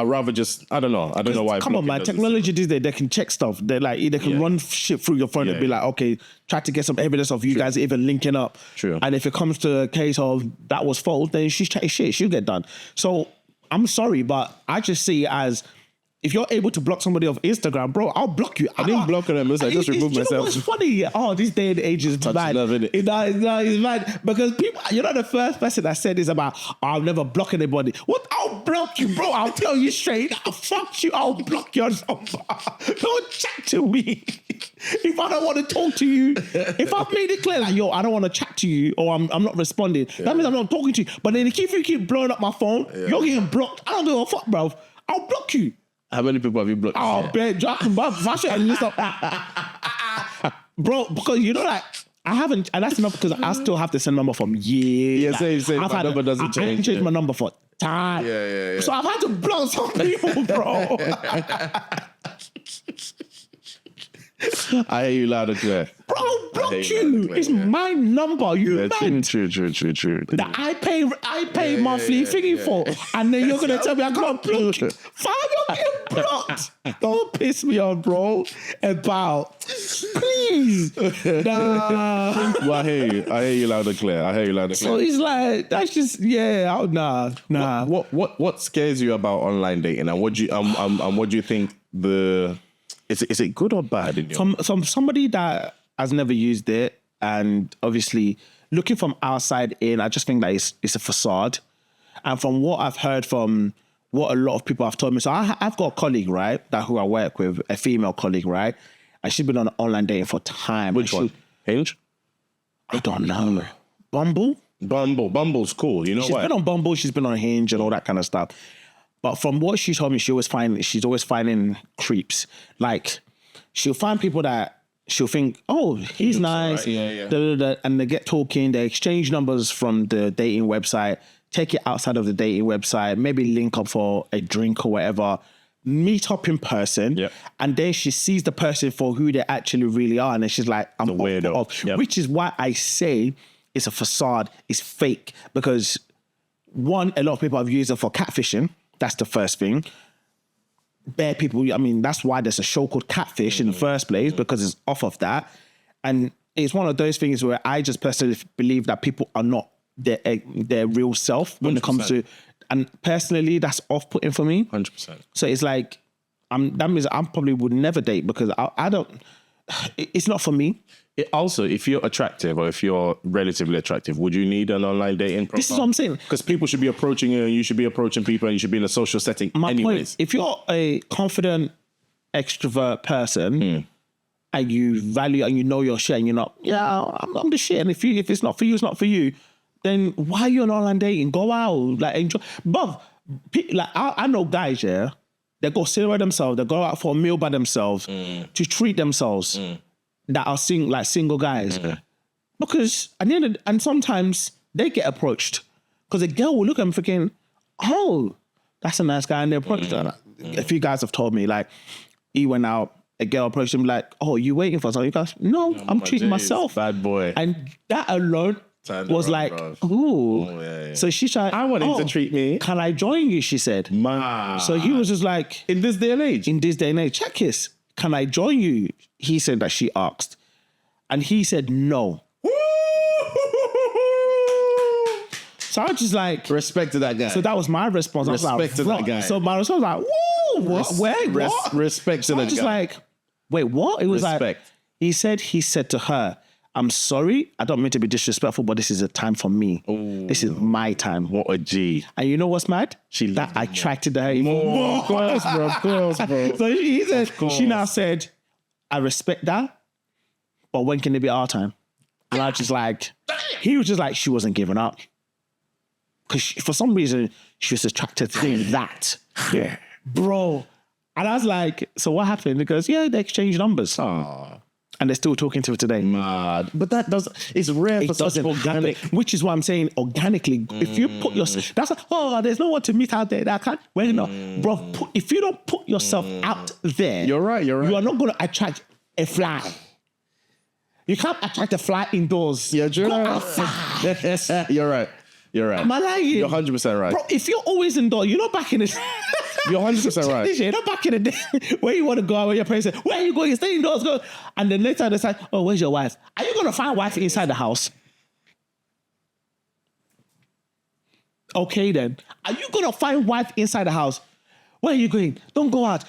rather just... I don't know. I don't know why... Come on, man. Technology these days, they can check stuff. They can run shit through your phone and be like, okay, try to get some evidence of you guys even linking up. True. And if it comes to a case of that was false, then she's chatting shit. She'll get done. So, I'm sorry, but I just see it as... If you're able to block somebody off Instagram, bro, I'll block you. I didn't block them. I just removed myself. You know what's funny? Oh, this day and age is mad. It's mad. Because people, the first person that said this about, I'll never block anybody. What? I'll block you, bro. I'll tell you straight. I'll fuck you. I'll block your number. Don't chat to me. If I don't want to talk to you, if I've made it clear, like, yo, I don't want to chat to you or I'm not responding, that means I'm not talking to you. But then if you keep blowing up my phone, you're getting blocked. I don't give a fuck, bro. I'll block you. How many people have you blocked? Oh, man, bro, because I haven't, and that's enough because I still have the same number from years. Yeah, same. My number doesn't change. I haven't changed my number for time. Yeah. So I've had to block some people, bro. I hear you loud and clear. Bro, I'll block you. It's my number. You mad? True. That I pay monthly thingy for, and then you're gonna tell me I can't block you. Fine, you're getting blocked. Don't piss me on, bro. About please. Nah. Well, I hear you loud and clear. So it's like that's just nah. What scares you about online dating, and what do you think is it good or bad in your... From somebody that has never used it, and obviously looking from outside in, I just think that it's a facade. And from what I've heard from what a lot of people have told me, so I've got a colleague, right, who I work with, a female colleague, right, and she's been on online dating for time. Which one? Hinge? I don't know. Bumble? Bumble's cool. You know what? She's been on Bumble, she's been on Hinge and all that kind of stuff. But from what she told me, she's always finding creeps. Like, she'll find people that she'll think, oh, he's nice. Right. Yeah. And they get talking, they exchange numbers from the dating website, take it outside of the dating website, maybe link up for a drink or whatever, meet up in person. And then she sees the person for who they actually really are. And then she's like, I'm the weirdo. Which is why I say it's a facade, it's fake. Because one, a lot of people have used it for catfishing. That's the first thing. Bare people, I mean, that's why there's a show called Catfish in the first place, because it's off of that. And it's one of those things where I just personally believe that people are not their real self when 100%. It comes to, and personally, that's off-putting for me. 100%. So it's like, that means I probably would never date because I don't, it's not for me. Also, if you're attractive or if you're relatively attractive, would you need an online dating profile? This is what I'm saying. Because people should be approaching you, and you should be approaching people, and you should be in a social setting anyways. Point, if you're a confident extrovert person and you value and you know your shit and you're not, I'm the shit. And if it's not for you, it's not for you. Then why are you on online dating? Go out, like enjoy. But like I know guys, they go celebrate themselves. They go out for a meal by themselves to treat themselves. That are single guys, because at the end and sometimes they get approached because a girl will look at them thinking, "Oh, that's a nice guy," and they approach them. A few guys have told me like, he went out, a girl approached him like, "Oh, you waiting for something?" He goes, "No, I'm treating myself." Bad boy, and that alone was like, "Ooh." So she's like, "I want him to treat me. Can I join you?" She said. So he was just like, in this day and age, check this. Can I join you? He said that she asked. And he said no. So I was just like... Respect to that guy. So that was my response. Respect to that guy. So my response was like, whoa, what? Respect to that guy. I was just like, wait, what? It was like... He said to her, I'm sorry, I don't mean to be disrespectful, but this is a time for me. Ooh. This is my time. What a G. And you know what's mad? That attracted her even more. Of course, bro. So he said, she now said, I respect that, but when can it be our time? And I was just like, he was just like, she wasn't giving up. Because for some reason, she was attracted to that. Yeah. Bro. And I was like, so what happened? He goes, yeah, they exchanged numbers. Aww. And they're still talking to her today. Mad. But that it's rare for such organic. Which is why I'm saying organically, if you put yourself, that's like, oh, there's no one to meet out there that can't. Well, no, bro, if you don't put yourself out there, you're right. You are not going to attract a fly. You can't attract a fly indoors. Yeah, you're right. You're right. Am I lying? You're 100% right. Bro, if you're always indoors, you're not back in the... You're 100% right. You're not back in the day where you want to go out with your parents say, where are you going? Stay indoors, go. And then later they say, oh, where's your wife? Are you going to find wife inside the house? Okay, then. Are you going to find wife inside the house? Where are you going? Don't go out.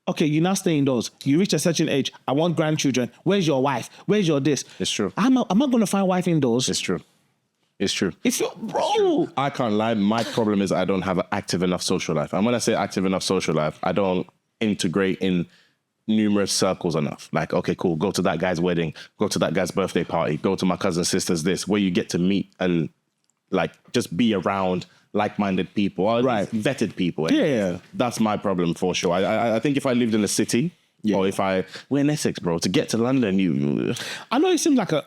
Okay, you now stay indoors. You reach a certain age. I want grandchildren. Where's your wife? Where's your this? It's true. I'm not going to find wife indoors. It's true. It's true. If you're, bro. I can't lie. My problem is I don't have an active enough social life. And when I say active enough social life, I don't integrate in numerous circles enough. Like, okay, cool. Go to that guy's wedding. Go to that guy's birthday party. Go to my cousin's sister's this, where you get to meet and like just be around like-minded people or vetted people. Yeah. That's my problem for sure. I think if I lived in a city or if we're in Essex, bro, to get to London, I know it seems like a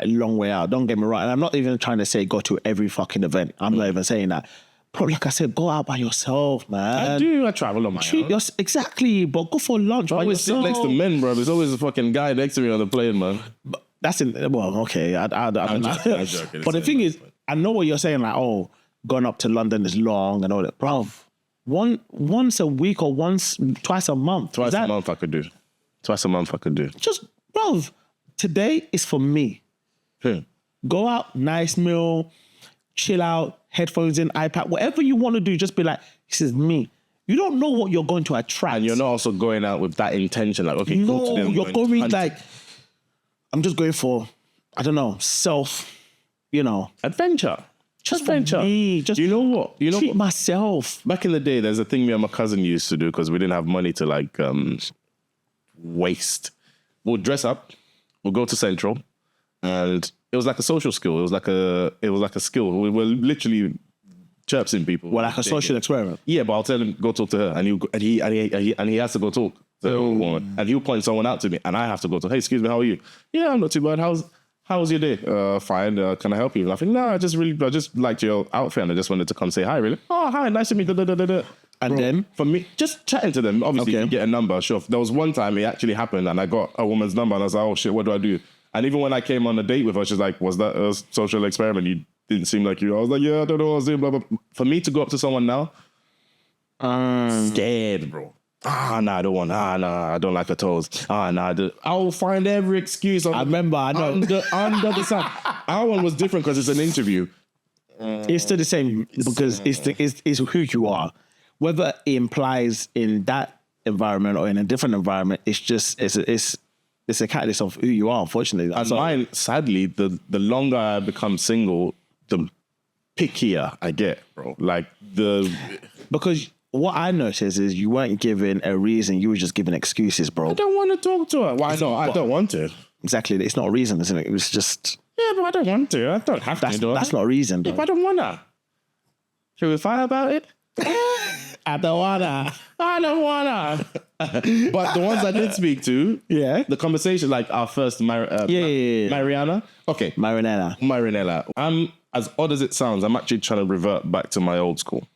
long way out. Don't get me wrong. And I'm not even trying to say go to every fucking event. I'm not even saying that. Bro, like I said, go out by yourself, man. I do. I travel on my own. Exactly, but go for lunch by yourself. I always sit next to men, bro. There's always a fucking guy next to me on the plane, man. But that's okay. I'm joking. But the thing is, I know what you're saying, like, oh, going up to London is long and all that. Bro, once a week or twice a month. Twice a month I could do. Just, bro, today is for me. Go out, nice meal, chill out, headphones in, iPad, whatever you want to do, just be like, this is me. You don't know what you're going to attract. And you're not also going out with that intention, like, okay, no, go to them, you're going like, I'm just going for, I don't know, adventure. Just adventure. Me. Just, you know what? Treat myself. Back in the day, there's a thing me and my cousin used to do because we didn't have money to like waste. We'll dress up, we'll go to Central, and it was like a social skill. It was like a skill. We were literally chirping people. Well, like a social experiment. Yeah, but I'll tell him go talk to her, and he has to go talk to the woman, and he'll point someone out to me, and I have to go to, hey, excuse me, how are you? Yeah, I'm not too bad. How was your day? Fine. Can I help you? And I think, no, I just liked your outfit, and I just wanted to come say hi. Really? Oh, hi, nice to meet you. And then for me, just chatting to them. Obviously, you get a number. Sure. There was one time it actually happened, and I got a woman's number, and I was like, oh shit, what do I do? And even when I came on a date with her, she's like, was that a social experiment? You didn't seem like you. I was like, yeah, I don't know what I was doing, blah, blah. For me to go up to someone now, scared, bro. I don't want. I don't like her toes. I'll find every excuse. I remember, I know. Under the sun. Our one was different because it's an interview. It's still the same because it's who you are. Whether it implies in that environment or in a different environment, it's a catalyst of who you are, unfortunately. And mine, sadly, the longer I become single, the pickier I get, bro. Because what I noticed is you weren't given a reason, you were just giving excuses, bro. I don't want to talk to her. Why not? I don't want to. Exactly. It's not a reason, isn't it? It was just... Yeah, but I don't want to. I don't have to. That's not a reason, bro. If I don't want to. Should we fight about it? I don't wanna. But the ones I did speak to, the conversation, like our first Mariana. Okay. Marinella. As odd as it sounds, I'm actually trying to revert back to my old school.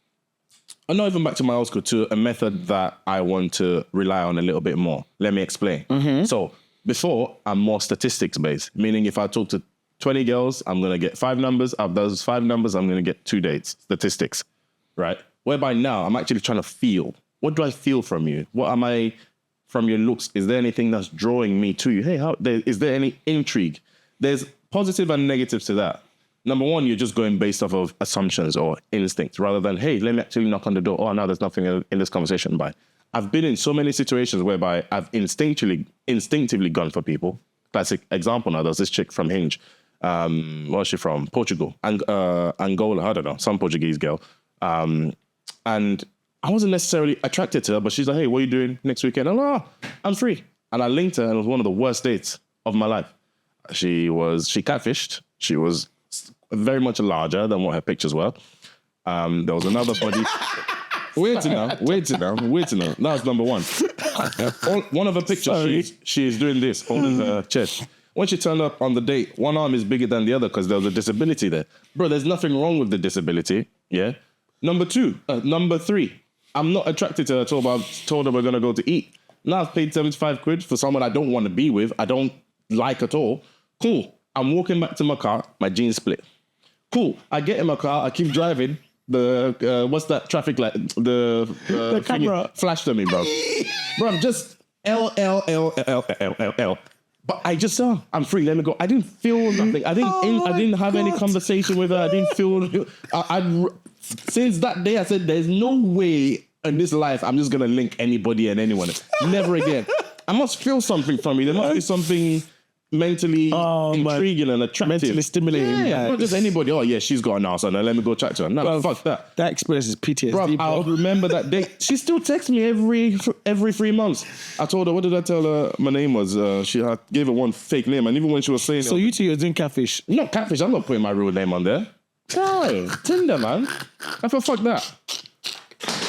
Or not even back to my old school, to a method that I want to rely on a little bit more. Let me explain. Mm-hmm. So before, I'm more statistics based, meaning if I talk to 20 girls, I'm going to get 5 numbers. Of those 5 numbers, I'm going to get 2 dates. Statistics, right? Whereby now I'm actually trying to feel. What do I feel from you? What am I from your looks? Is there anything that's drawing me to you? Hey, is there any intrigue? There's positive and negatives to that. Number one, you're just going based off of assumptions or instincts rather than, hey, let me actually knock on the door. Oh, no, there's nothing in this conversation. But I've been in so many situations whereby I've instinctively gone for people. Classic example now, there's this chick from Hinge. Where's she from? Portugal. Angola, I don't know, some Portuguese girl. And I wasn't necessarily attracted to her, but she's like, hey, what are you doing next weekend? I'm free. And I linked her, and it was one of the worst dates of my life. She catfished. She was very much larger than what her pictures were. There was another body. Wait to know. That was number one. One of her pictures, she is doing this, holding her chest. When she turned up on the date, one arm is bigger than the other because there was a disability there. Bro, there's nothing wrong with the disability, yeah? Number three, I'm not attracted to her at all, but I've told her we're going to go to eat. Now I've paid 75 quid for someone I don't want to be with, I don't like at all. Cool. I'm walking back to my car, my jeans split. Cool. I get in my car, I keep driving. The what's that traffic light? The camera flashed at me, bro. Bro, I'm just L. But I just saw I'm free. Let me go. I didn't feel nothing. I didn't have any conversation with her. I didn't feel. Since that day, I said, "There's no way in this life I'm just gonna link anybody and anyone. Never again. I must feel something from you. There must be something." Mentally intriguing and attractive. Mentally stimulating. Yeah, not just anybody. Oh, yeah, she's got an ass on her. Let me go chat to her. No, bro, fuck that. That experience is PTSD, bro. I'll remember that day. She still texts me every 3 months. I told her, what did I tell her my name was? I gave her one fake name. And even when she was saying... So you two, you're doing catfish? Not catfish. I'm not putting my real name on there. Guy, Tinder, man. I thought, fuck that.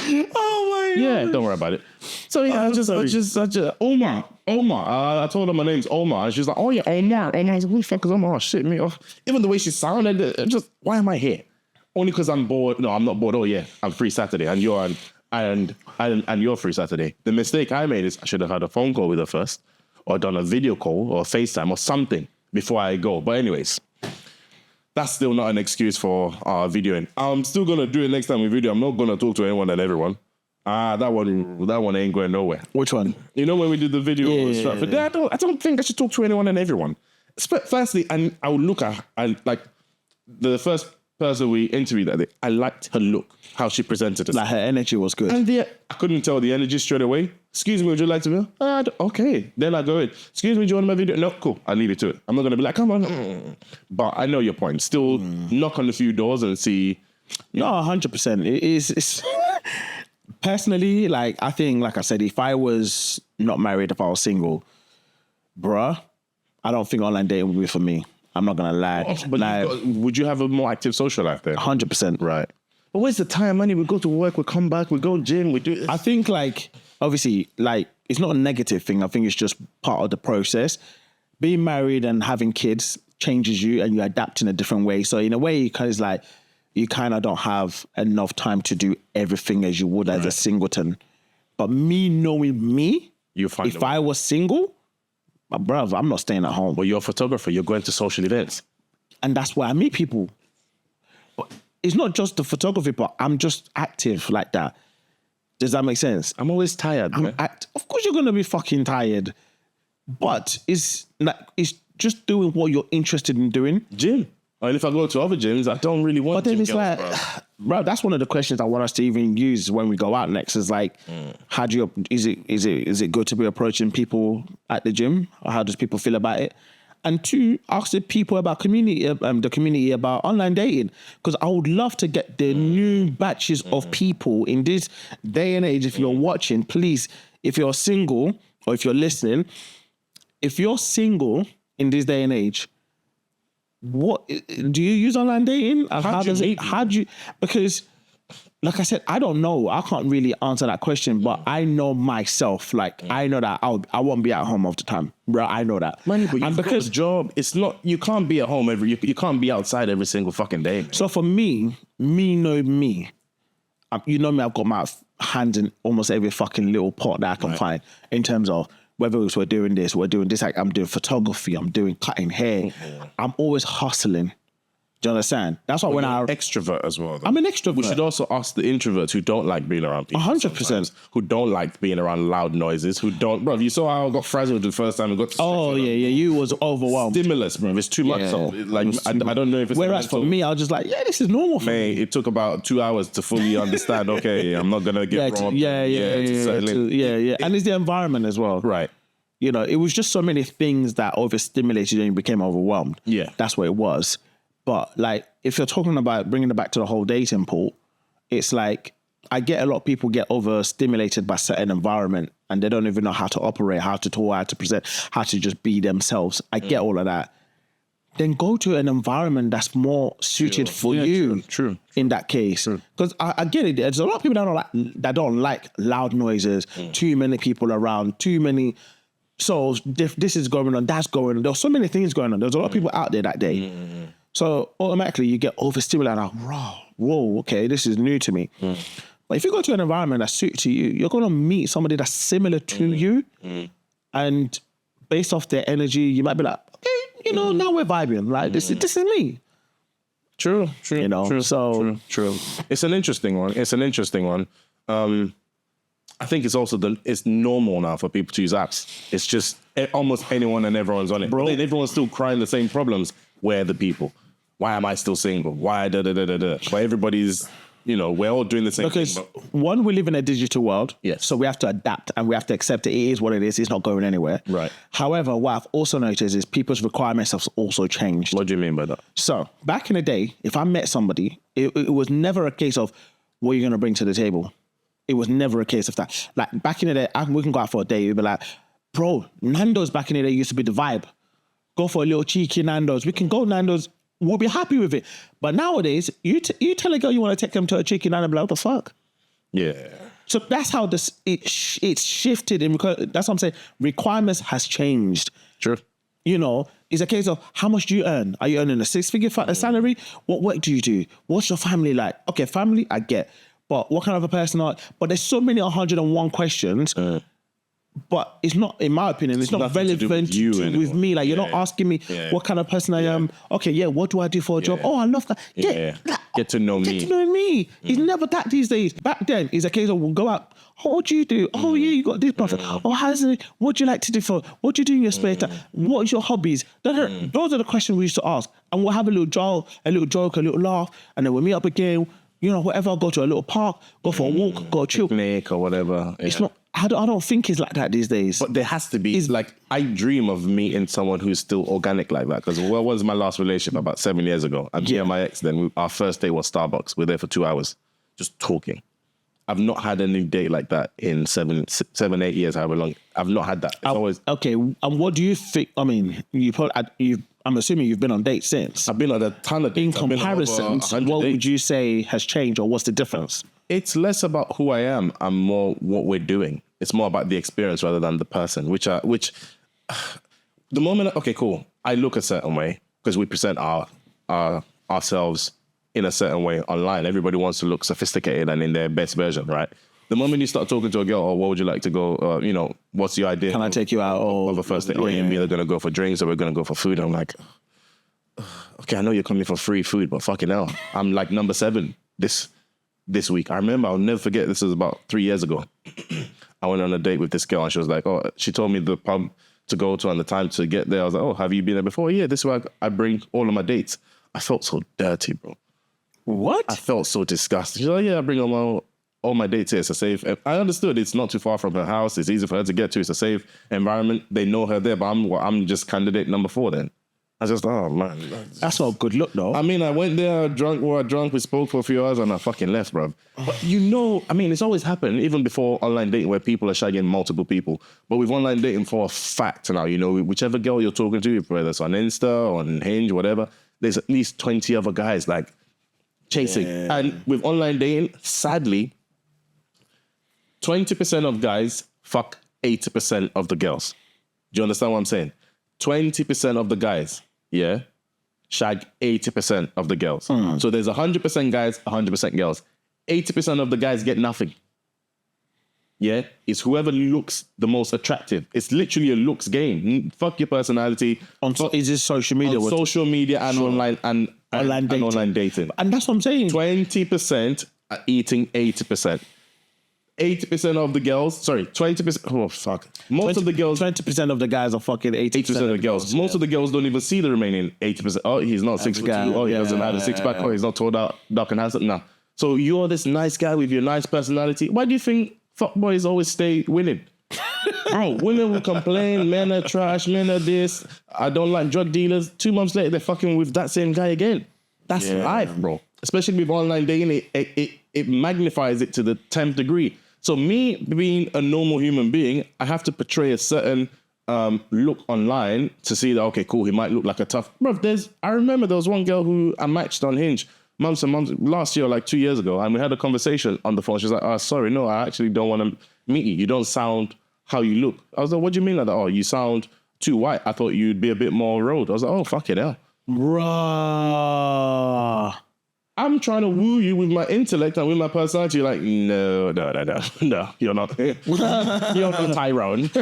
Oh, my God. Yeah, don't worry about it. So yeah, I just Omar. I told her my name's Omar, and she's like, "Oh yeah, Omar." And I was like, "Fuck, Omar, shit me off." Even the way she sounded, just why am I here? Only because I'm bored. No, I'm not bored. Oh yeah, I'm free Saturday, and you're free Saturday. The mistake I made is I should have had a phone call with her first, or done a video call or FaceTime or something before I go. But anyways, that's still not an excuse for videoing. I'm still gonna do it next time we video. I'm not gonna talk to anyone and everyone. That one ain't going nowhere. Which one? You know when we did the video with Stratford? I don't think I should talk to anyone and everyone. Firstly, and I would look at like the first person we interviewed that day. I liked her look, how she presented herself. Like her energy was good. And I couldn't tell the energy straight away. Excuse me, would you like to be? Okay. Then I go in. Excuse me, do you want my video? No, cool. I'll leave it to it. I'm not gonna be like, come on. But I know your point. Still knock on a few doors and see. No, 100%. It's personally, like, I think, like I said, if I was not married, if I was single, bruh, I don't think online dating would be for me. I'm not going to lie. But like, would you have a more active social life there? 100%. Right. But where's the time, money? We go to work, we come back, we go gym, we do this. I think, like, obviously, like, it's not a negative thing. I think it's just part of the process. Being married and having kids changes you and you adapt in a different way. So in a way, it's like, you kind of don't have enough time to do everything as you would as a singleton. But me knowing me, if I was single, my brother, I'm not staying at home. Well, you're a photographer. You're going to social events. And that's where I meet people. But it's not just the photography, but I'm just active like that. Does that make sense? I'm always tired. Of course you're going to be fucking tired. But it's just doing what you're interested in doing. Gym. And if I go to other gyms, I don't really want to. But then it's like, bro, that's one of the questions I want us to even use when we go out next. Is like, how do you? Is it good to be approaching people at the gym, or how does people feel about it? And two, ask the people about the community about online dating, because I would love to get the new batches of people in this day and age. If you're watching, please, if you're single or if you're listening, if you're single in this day and age. What do you use online dating? Because like I said, I don't know. I can't really answer that question, but I know myself. Like I know that I won't be at home all the time, bro. I know that. Man, but and because the job, it's not. You can't be at home you can't be outside every single fucking day. So for me, you know me. I've got my hands in almost every fucking little pot that I can find in terms of. Whether it's we're doing this, like I'm doing photography, I'm doing cutting hair. I'm always hustling Do you understand? That's why when I... extrovert as well, though. I'm an extrovert. We should also ask the introverts who don't like being around people. 100%. Who don't like being around loud noises, who don't... Bro, you saw how I got frazzled the first time I got... You was overwhelmed. Stimulus, bro. It's too much. So, like, I don't know if it's... Whereas for me, I was just like, this is normal for me. It took about 2 hours to fully understand, okay, I'm not going to get wrong. Yeah. And it's the environment as well. Right. You know, it was just so many things that overstimulated you and you became overwhelmed. Yeah. That's what it was. But like, if you're talking about bringing it back to the whole dating pool, it's like, I get a lot of people get overstimulated by certain environment and they don't even know how to operate, how to talk, how to present, how to just be themselves. I get all of that. Then go to an environment that's more suited for you. True. In that case, because I get it. There's a lot of people that don't like loud noises, too many people around, too many. So this is going on, that's going on. There's so many things going on. There's a lot of people out there that day. So automatically you get overstimulated. Like, whoa, okay, this is new to me. But if you go to an environment that suits you, you're going to meet somebody that's similar to you. And based off their energy, you might be like, okay, you know, now we're vibing. Like, this is me. True. You know, True. It's an interesting one. I think it's also it's normal now for people to use apps. It's just almost anyone and everyone's on it. Bro, everyone's still crying the same problems. Where are the people? Why am I still single? Why But everybody's, you know, we're all doing the same thing. Because one, we live in a digital world. Yes. So we have to adapt and we have to accept it. It is what it is. It's not going anywhere. Right. However, what I've also noticed is people's requirements have also changed. What do you mean by that? So back in the day, if I met somebody, it was never a case of what you're going to bring to the table. It was never a case of that. Like back in the day, we can go out for a day. You'd be like, bro, Nando's back in the day used to be the vibe. Go for a little cheeky Nando's. We can go Nando's. We'll be happy with it. But nowadays, you tell a girl you want to take them to a cheeky Nando's, like, what the fuck? Yeah. So that's how it's shifted. That's what I'm saying. Requirements has changed. True. You know, it's a case of how much do you earn? Are you earning a 6-figure salary? What work do you do? What's your family like? Okay, family, I get. But what kind of a person are... But there's so many 101 questions... But it's not, in my opinion, it's not relevant with me. Like, you're not asking me what kind of person I am. Okay, what do I do for a job? Oh, I love that. Get to know me. Get to know me. It's never that these days. Back then, it's a case of we'll go out. Oh, what do you do? Oh, yeah, you got this person. Oh, how's it? What do you like to do for? What do you do in your spare time? What is your hobbies? Those are the questions we used to ask. And we'll have a little joke, a little laugh, and then we'll meet up again. You know, whatever, go to a little park, go for a walk, go chill. Picnic or whatever. It's not... I don't think it's like that these days. But there has to be. It's like, I dream of meeting someone who's still organic like that. Because what was my last relationship? About 7 years ago. Me and my ex, then our first day was Starbucks. We're there for 2 hours, just talking. I've not had any date like that in 7, 8 years, however long. I've not had that. It's always... Okay, and what do you think? I mean, I'm assuming you've been on dates since. I've been on a ton of dates. In comparison, what would you say has changed or what's the difference? It's less about who I am and more what we're doing. It's more about the experience rather than the person, which the moment, okay, cool. I look a certain way because we present ourselves in a certain way online. Everybody wants to look sophisticated and in their best version, right? The moment you start talking to a girl, what would you like to go, you know, what's your idea? Can I take you out? Of a first date? We're either going to go for drinks or we're going to go for food. I'm like, okay, I know you're coming for free food, but fucking hell. I'm like number 7 this week. I remember, I'll never forget, this was about 3 years ago. I went on a date with this girl and she was like, she told me the pub to go to and the time to get there. I was like, have you been there before? Yeah, this is where I bring all of my dates. I felt so dirty, bro. What? I felt so disgusted. She's like, I bring all my dates here. It's a safe. I understood it's not too far from her house. It's easy for her to get to. It's a safe environment. They know her there, but I'm just candidate number 4 then. I just, oh man. That's not a good look though. I mean, I went there drunk, we spoke for a few hours and I fucking left, bro. But you know, I mean, it's always happened, even before online dating where people are shagging multiple people. But with online dating for a fact now, you know, whichever girl you're talking to, whether it's on Insta or on Hinge, whatever, there's at least 20 other guys like chasing. Yeah. And with online dating, sadly, 20% of guys fuck 80% of the girls. Do you understand what I'm saying? 20% of the guys, shag 80% of the girls. So there's 100% guys, 100% girls. 80% of the guys get nothing. Yeah? It's whoever looks the most attractive. It's literally a looks game. Fuck your personality. Is this social media? On social media and online. And online dating. And online dating. And that's what I'm saying. 20% are eating 80%. 80% of the girls, 20%. Oh, fuck. Most of the girls. 20% of the guys are fucking 80% of the girls. Most of the girls don't even see the remaining 80%. Oh, he's not 6'2". Oh, he doesn't have a six-pack. Oh, he's not tall, dark and handsome. Nah. So you're this nice guy with your nice personality. Why do you think fuckboys always stay winning? Bro, women will complain, men are trash, men are this. I don't like drug dealers. 2 months later, they're fucking with that same guy again. That's life, bro. Especially with online dating, it magnifies it to the 10th degree. So me being a normal human being, I have to portray a certain look online to see that, okay, cool, he might look like a tough... Bro, I remember there was one girl who I matched on Hinge months and months, last year, like 2 years ago, and we had a conversation on the phone. She was like, oh, sorry, no, I actually don't want to meet you. You don't sound how you look. I was like, what do you mean like that? Oh, you sound too white. I thought you'd be a bit more road. I was like, oh, fuck it, hell. Bruh. I'm trying to woo you with my intellect and with my personality. You're like, no, you're not. You're not Tyrone. Do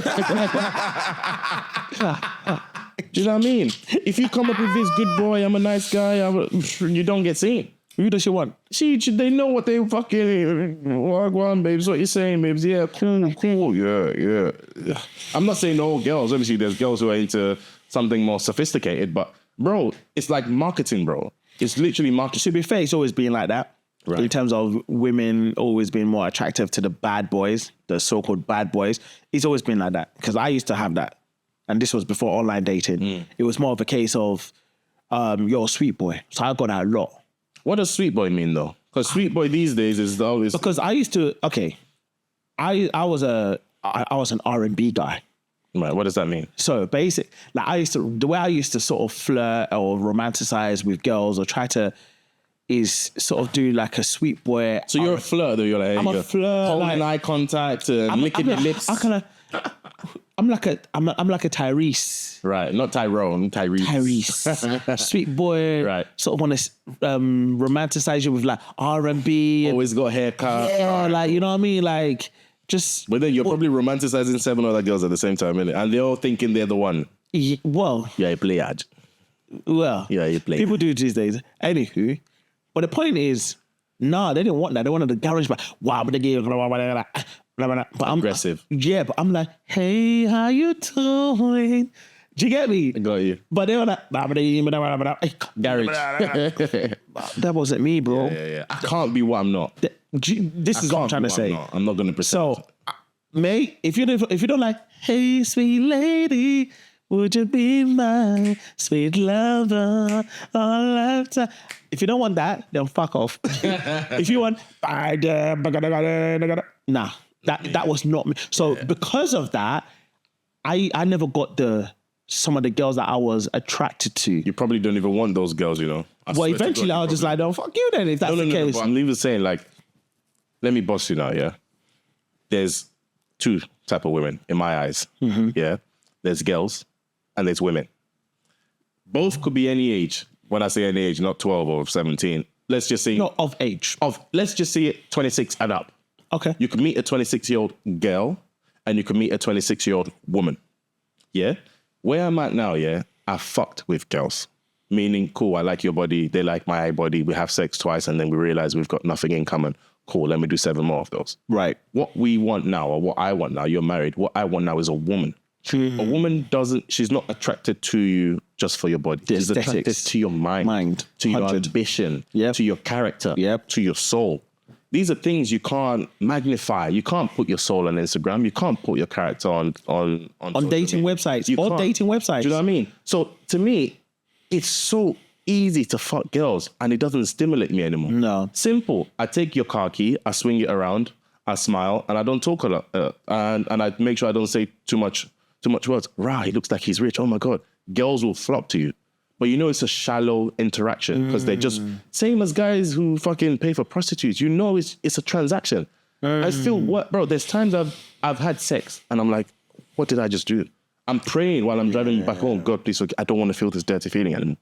you know what I mean? If you come up with this good boy, I'm a nice guy, you don't get seen. Who does she want? They know what they fucking want, babes. What you saying, babes? Yeah, cool. Yeah. I'm not saying all girls. Obviously, there's girls who are into something more sophisticated, but bro, it's like marketing, bro. It's literally marketing. To be fair, it's always been like that. Right. In terms of women always being more attractive to the bad boys, the so-called bad boys. It's always been like that. Because I used to have that. And this was before online dating. It was more of a case of, you're a sweet boy. So I got that a lot. What does sweet boy mean though? Because sweet boy these days is always... Because I used to, I was an R&B guy. Right, what does that mean? So the way I used to sort of flirt or romanticize with girls or try to is sort of do like a sweet boy. So you're a flirt though, you're like, I'm a flirt. Holding eye contact, licking your lips. I'm like a Tyrese. Right, not Tyrone, Tyrese. Sweet boy. Right. Sort of want to romanticize you with like R&B. Always got a haircut. Yeah, like, you know what I mean? Like, just... But then you're probably romanticizing 7 other girls at the same time, innit? And they're all thinking they're the one. Yeah, well... Yeah, you play ad. Well... Yeah, you play. People do it these days. Anywho, but the point is, nah, they didn't want that. They wanted the garage, but wow, but they gave... But I'm aggressive. Yeah, but I'm like, hey, how you doing? Do you get me? I got you. But they were like, garage. That wasn't me, bro. Yeah. I can't be what I'm not. This is what I'm trying to say. I'm not going to pretend. So, mate, if you don't like, hey, sweet lady, would you be my sweet lover all lifetime? If you don't want that, then fuck off. If you want, nah, that was not me. So because of that, I never got some of the girls that I was attracted to. You probably don't even want those girls, you know. Well, eventually I was just like, no, fuck you then, if that's the case. But I'm even saying, like, let me boss you now, yeah? There's 2 type of women in my eyes, yeah? There's girls and there's women. Both could be any age. When I say any age, not 12 or 17. Let's just say... No, of age. Let's just say 26 and up. Okay. You could meet a 26-year-old girl and you could meet a 26-year-old woman. Yeah? Where I'm at now, yeah, I fucked with girls. Meaning, cool, I like your body, they like my body, we have sex twice and then we realize we've got nothing in common. Cool, let me do 7 more of those. Right. What we want now, or what I want now, you're married, what I want now is a woman. A woman she's not attracted to you just for your body. She's attracted to your mind. To your ambition, to your character, to your soul. These are things you can't magnify. You can't put your soul on Instagram. You can't put your character on dating websites. Or dating websites. Do you know what I mean? So to me, it's so easy to fuck girls and it doesn't stimulate me anymore. No. Simple. I take your car key, I swing it around, I smile, and I don't talk a lot. And I make sure I don't say too much words. Rah, he looks like he's rich. Oh my God. Girls will flock to you. But you know it's a shallow interaction because they're just same as guys who fucking pay for prostitutes. You know it's a transaction. I still bro. There's times I've had sex and I'm like, what did I just do? I'm praying while I'm driving back home. God, please, I don't want to feel this dirty feeling anymore.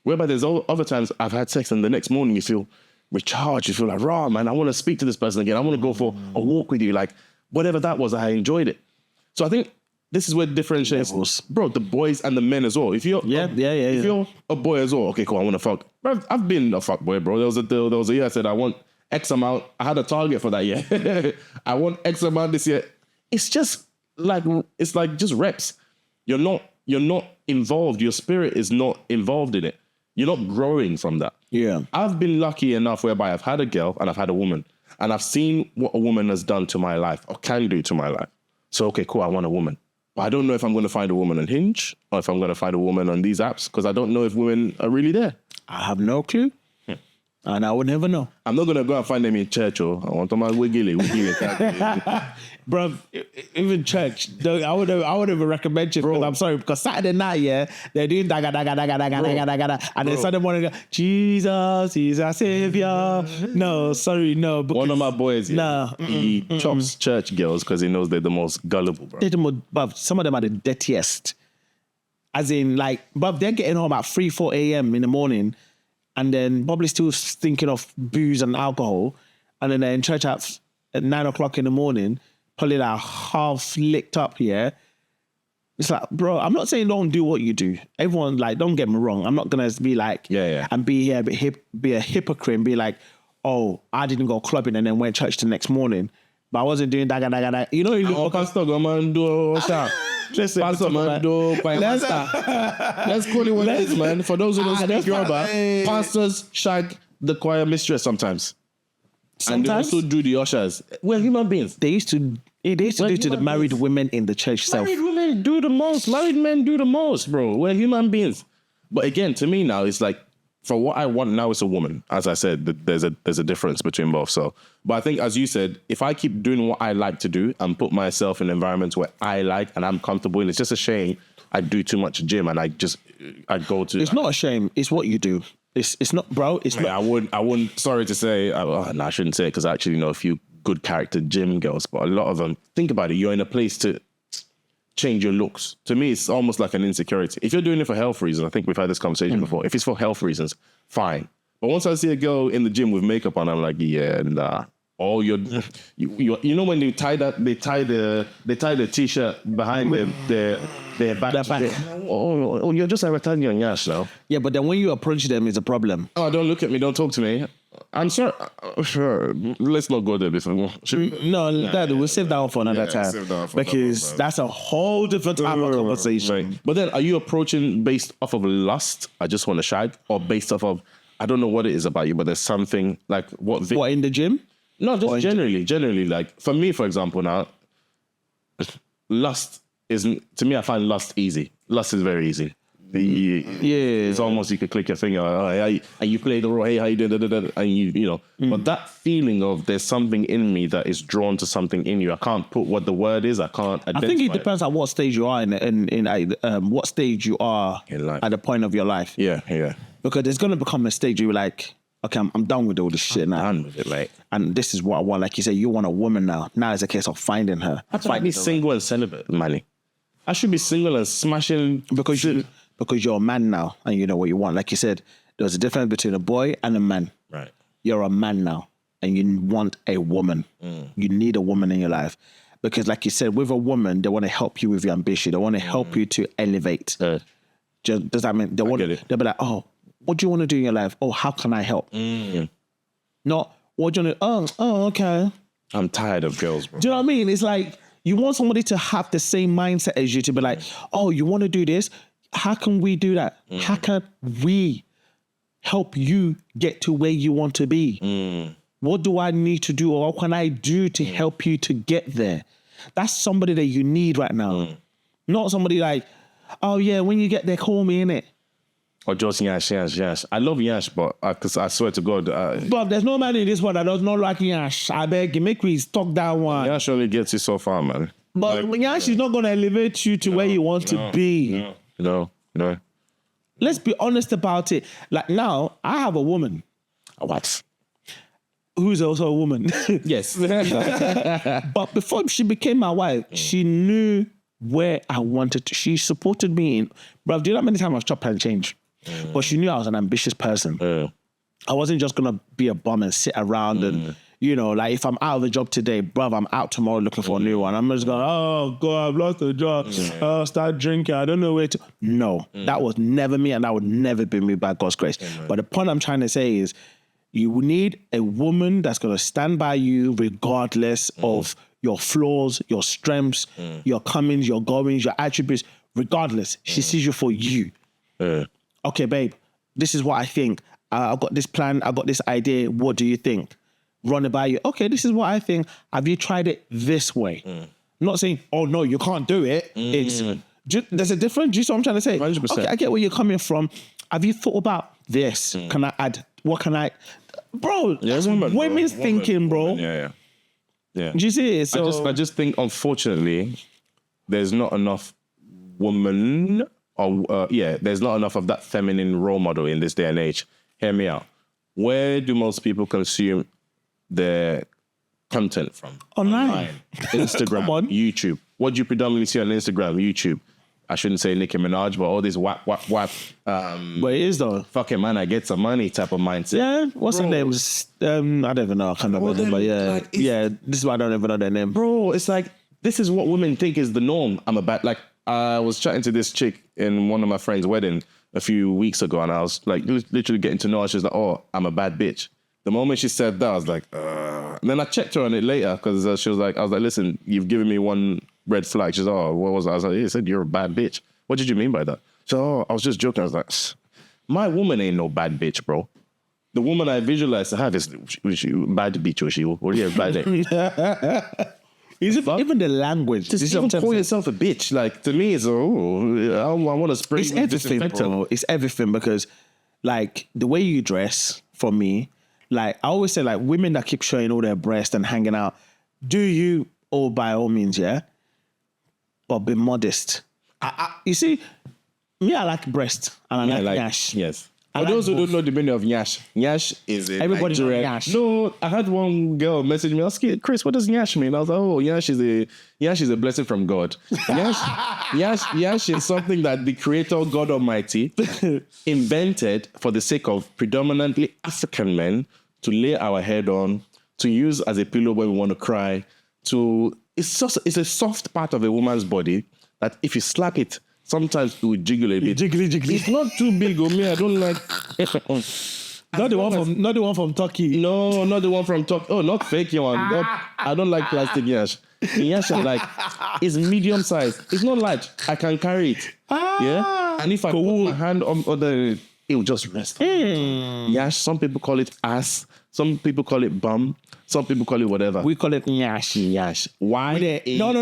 Whereby there's other times I've had sex and the next morning you feel recharged. You feel like, raw, man, I want to speak to this person again. I want to go for a walk with you. Like whatever that was, I enjoyed it. So I think this is where differentiates, bro, the boys and the men as well. If you're if you're a boy as well, okay, cool, I want to fuck. Bro, I've been a fuck boy, bro. There was a year I said I want X amount. I had a target for that year. I want X amount this year. It's just like just reps. You're not involved. Your spirit is not involved in it. You're not growing from that. Yeah. I've been lucky enough whereby I've had a girl and I've had a woman, and I've seen what a woman has done to my life or can do to my life. So, okay, cool, I want a woman. But I don't know if I'm going to find a woman on Hinge or if I'm going to find a woman on these apps, because I don't know if women are really there. I have no clue. And I would never know. I'm not going to go and find them in church, I want to my wiggly. Bro, even church, I would even recommend you, because I'm sorry, because Saturday night, they're doing daga, and then Sunday morning, Jesus, he's our savior. No, sorry, no. One of my boys, he chops church girls because he knows they're the most gullible, bro. Some of them are the dirtiest. As in, like, bruv, they're getting home at 3, 4 a.m. in the morning, and then probably still thinking of booze and alcohol, and then they're in church at 9 o'clock in the morning, probably like half licked up here. It's like, bro, I'm not saying don't do what you do. Everyone, like, don't get me wrong. I'm not gonna be like, and be here, be a hypocrite and be like, oh, I didn't go clubbing and then went to church the next morning, but I wasn't doing daga. You know, you look. Pastor, go man, do Pastor, man, do let's call it what it is, man. For those who don't speak Yoruba, pastors shag the choir mistress sometimes. And they also do the ushers. We're human beings. They used to do to the married women in the church itself. Married women do the most. Married men do the most, bro. We're human beings. But again, to me now, it's like, for what I want now, it's a woman. As I said, there's a difference between both. So, but I think, as you said, if I keep doing what I like to do and put myself in environments where I like and I'm comfortable in, it's just a shame I do too much gym and I go to. It's not a shame. It's what you do. It's not, bro. It's not. I wouldn't. Sorry to say, I shouldn't say it, because I actually know a few good character gym girls, but a lot of them. Think about it. You're in a place to change your looks. To me, it's almost like an insecurity. If you're doing it for health reasons, I think we've had this conversation before. If it's for health reasons, fine. But once I see a girl in the gym with makeup on, I'm like, yeah, nah. Or you know when they tie the t-shirt behind their back. Oh, you're just advertising your yash now. Yeah, but then when you approach them, it's a problem. Oh, don't look at me, don't talk to me. I'm sorry. Sure, let's not go there before. Dad, we'll save that one for another time, because that's a whole different type of conversation. Right. But then, are you approaching based off of lust? I just want to shag, or based off of, I don't know what it is about you, but there's something like what in the gym? No, just generally. Like, for me, for example, now, lust isn't, to me, I find lust easy. Lust is very easy. It's almost, you could click your finger, and you play the role, hey, how you doing, and you know. But that feeling of there's something in me that is drawn to something in you, I can't put what the word is, I can't identify. I think it depends on what stage you are in what stage you are in life. At the point of your life. Yeah. Because there's going to become a stage where you're like, okay, I'm done with all this shit now. I'm done with it, mate. And this is what I want. Like you say, you want a woman now. Now it's a case of finding her. I should be single and celibate, Manny. I should be single and smashing. Because you're a man now and you know what you want. Like you said, there's a difference between a boy and a man. Right. You're a man now and you want a woman. You need a woman in your life. Because like you said, with a woman, they want to help you with your ambition. They want to help you to elevate. Does that mean they'll be like, oh, what do you want to do in your life? Oh, how can I help? Not, what do you want to, oh, okay. I'm tired of girls, bro. Do you know what I mean? It's like, you want somebody to have the same mindset as you, to be like, oh, you want to do this? How can we do that? How can we help you get to where you want to be? What do I need to do, or what can I do to help you to get there? That's somebody that you need right now. Not somebody like, oh yeah, when you get there, call me, innit? Or just Yash. I love Yash, but because I swear to God. But there's no man in this world that does not like Yash. I beg you, make me talk that one. Yash only gets you so far, man. But Yash is not going to elevate you to where you want to be. No. Let's be honest about it. Like now, I have a woman. What? Who's also a woman. Yes. But before she became my wife, she knew where I wanted to. She supported me in, bruv, do you know how many times I've chopped and changed? But she knew I was an ambitious person. I wasn't just going to be a bum and sit around and, You know, like if I'm out of a job today, bruv, I'm out tomorrow looking for a new one. I'm just going, oh God, I've lost a job. Oh, start drinking. I don't know where to. No, that was never me, and that would never be me by God's grace. But the point I'm trying to say is, you need a woman that's going to stand by you regardless of your flaws, your strengths, your comings, your goings, your attributes. Regardless, she sees you for you. Okay, babe, this is what I think. I've got this plan. I've got this idea. What do you think? Run it by you. Okay, this is what I think. Have you tried it this way? I'm not saying, oh no, you can't do it. It's there's a difference. Do you see what I'm trying to say? 100%. Okay, I get where you're coming from. Have you thought about this? Can I add? What can I? Bro, women's thinking, bro. Yeah. Do you see it? So I just think, unfortunately, there's not enough woman, there's not enough of that feminine role model in this day and age. Hear me out. Where do most people consume their content from? Online. Instagram, YouTube. What do you predominantly see on Instagram, YouTube? I shouldn't say Nicki Minaj, but all this whap. But it is though. Fucking man, I get some money type of mindset. Yeah, what's her name? I don't even know. I can't remember. But yeah, this is why I don't even know their name. Bro, it's like, this is what women think is the norm. I was chatting to this chick in one of my friend's wedding a few weeks ago, and I was like literally getting to know her. She's like, oh, I'm a bad bitch. The moment she said that, I was like, And then I checked her on it later, because I was like, listen, you've given me one red flag. She's like, oh, what was that? I was like, you said you're a bad bitch. What did you mean by that? So I was just joking. I was like, my woman ain't no bad bitch, bro. The woman I visualize to have is she bad bitch, or she or yeah, bad. Even the language. Just even call yourself a bitch. Like, to me, it's I want to spray. It's everything, bro. It's everything, because like the way you dress, for me, like I always say, like women that keep showing all their breasts and hanging out, do you, or by all means, yeah, but be modest. You see, me, I like breast and I like nyash. Yes. For those who don't know the meaning of nyash, nyash is a everybody knows nyash. No, I had one girl message me, asking, Chris, what does nyash mean? I was like, oh, nyash is a blessing from God. Nyash is something that the Creator, God Almighty, invented for the sake of predominantly African men to lay our head on, to use as a pillow when we want to cry. It's a soft part of a woman's body that if you slap it, sometimes it will jiggle a bit. Jiggly. It's not too big on me. I don't like. Not the one from Turkey. No, not the one from Turkey. Oh, not fake one. I don't like plastic yash. Yash is medium size. It's not large. I can carry it. Yeah. And if I put my hand on the, it will just rest. Yash. Some people call it ass. Some people call it bum. Some people call it whatever. We call it nyash. Yash. Why? No.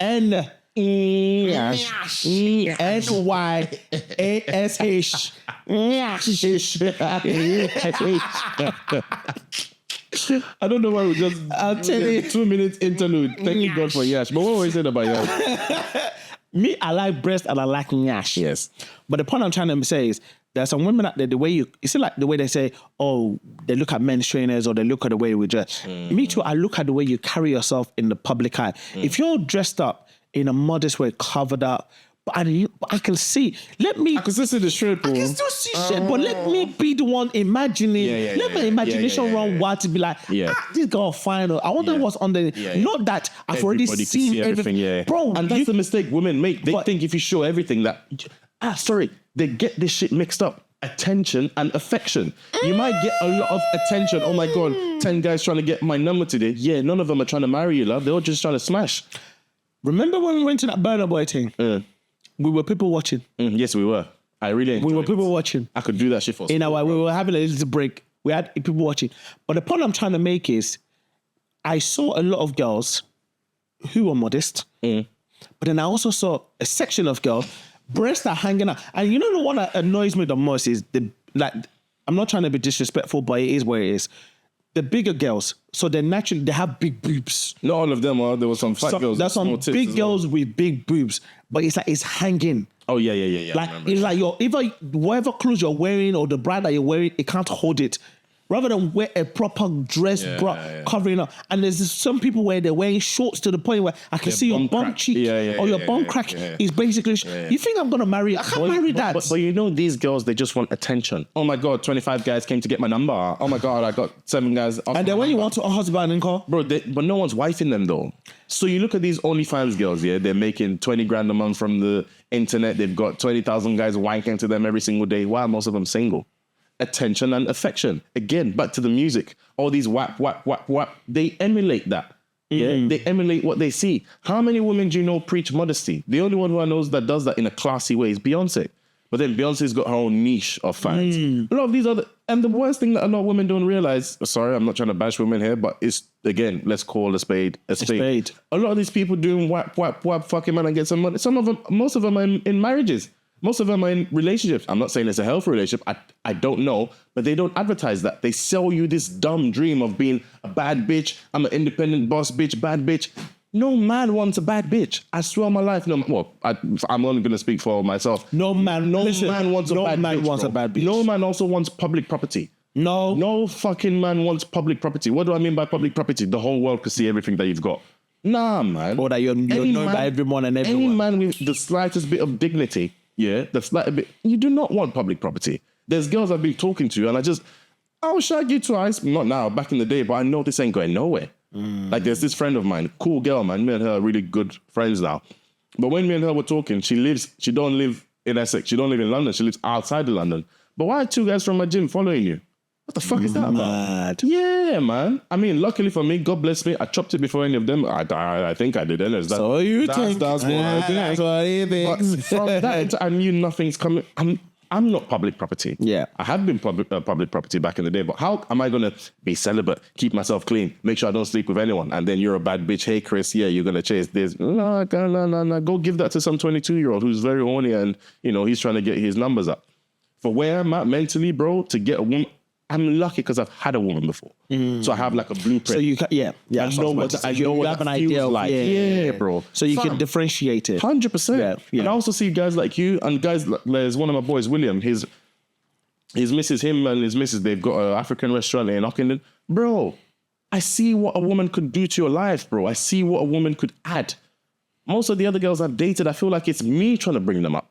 Nyash. NYASH. I don't know why we just. I'll tell you. 2 minutes interlude. Thank you God for yash. But what were you saying about yash? Me, I like breast and I like nyash. Yes. But the point I'm trying to say is, there's some women out there, the way you see, like the way they say, oh, they look at men's trainers or they look at the way we dress. Me too, I look at the way you carry yourself in the public eye. If you're dressed up in a modest way, covered up, but I can see. I can still see the strip. I can still see shit, but let me be the one imagining. Let my imagination run wild to be like, this girl fine. I wonder what's on the. Not that I've already seen everything. Bro, and that's the mistake women make. They think if you show everything that, they get this shit mixed up. Attention and affection. You might get a lot of attention. Oh my God, 10 guys trying to get my number today. Yeah, none of them are trying to marry you, love. They're all just trying to smash. Remember when we went to that Burna Boy thing? We were people watching. Yes, we were. I really enjoyed it. We were people watching. I could do that shit for we were having a little break. We had people watching. But the point I'm trying to make is, I saw a lot of girls who were modest, but then I also saw a section of girls, breasts are hanging out. And you know the one that annoys me the most is, I'm not trying to be disrespectful, but it is where it is. The bigger girls, so they have big boobs. Not all of them are. There were some fat girls. There's some big girls with big boobs, but it's like it's hanging. Oh yeah. Like it's like whatever clothes you're wearing or the bra that you're wearing, it can't hold it. rather than wear a proper dress covering up. And there's some people where they're wearing shorts to the point where I can see your bum cheek or your bum crack is basically. You think I'm gonna marry? I can't marry that. But you know, these girls, they just want attention. Oh my God, 25 guys came to get my number. Oh my God, I got 7 guys. And then when you want to a husband and call, bro, but no one's wifing them though. So you look at these OnlyFans girls, they're making 20 grand a month from the internet. They've got 20,000 guys wanking to them every single day. Why are most of them single? Attention and affection. Again, back to the music. All these whap. They emulate that. Yeah, they emulate what they see. How many women do you know preach modesty? The only one who I know that does that in a classy way is Beyonce. But then Beyonce's got her own niche of fans. A lot of these other, and the worst thing that a lot of women don't realize, sorry, I'm not trying to bash women here, but it's, again, let's call a spade a spade. A lot of these people doing whap, fucking man and get some money. Most of them are in marriages. Most of them are in relationships. I'm not saying it's a healthy relationship. I don't know, but they don't advertise that. They sell you this dumb dream of being a bad bitch. I'm an independent boss bitch, bad bitch. No man wants a bad bitch. I swear on my life. I'm only going to speak for myself. No man wants a bad bitch. No man also wants public property. No fucking man wants public property. What do I mean by public property? The whole world could see everything that you've got. Nah, man. Or that you're known by everyone and everyone. Any man with the slightest bit of dignity, you do not want public property. There's girls I've been talking to and I'll shag you twice. Not now, back in the day, but I know this ain't going nowhere. Like there's this friend of mine, cool girl, man. Me and her are really good friends now. But when me and her were talking, she don't live in Essex. She don't live in London. She lives outside of London. But why are 2 guys from my gym following you? What the fuck is that about? Yeah, man. I mean, luckily for me, God bless me, I chopped it before any of them. I think I did. Anyways, so you think. That's what he thinks. But from that, I knew nothing's coming. I'm not public property. Yeah. I have been public property back in the day, but how am I going to be celibate, keep myself clean, make sure I don't sleep with anyone, and then you're a bad bitch, hey, Chris, you're going to chase this. No. Go give that to some 22-year-old who's very horny and, he's trying to get his numbers up. For where I'm at mentally, bro, to get a woman, I'm lucky because I've had a woman before. So I have like a blueprint. So you can, I know what that feels like. Yeah, bro. So you can differentiate it. 100%. Yeah. And I also see guys like you and guys like, there's one of my boys, William, his missus, him and his missus, they've got an African restaurant in Ockenden. Bro, I see what a woman could do to your life, bro. I see what a woman could add. Most of the other girls I've dated, I feel like it's me trying to bring them up.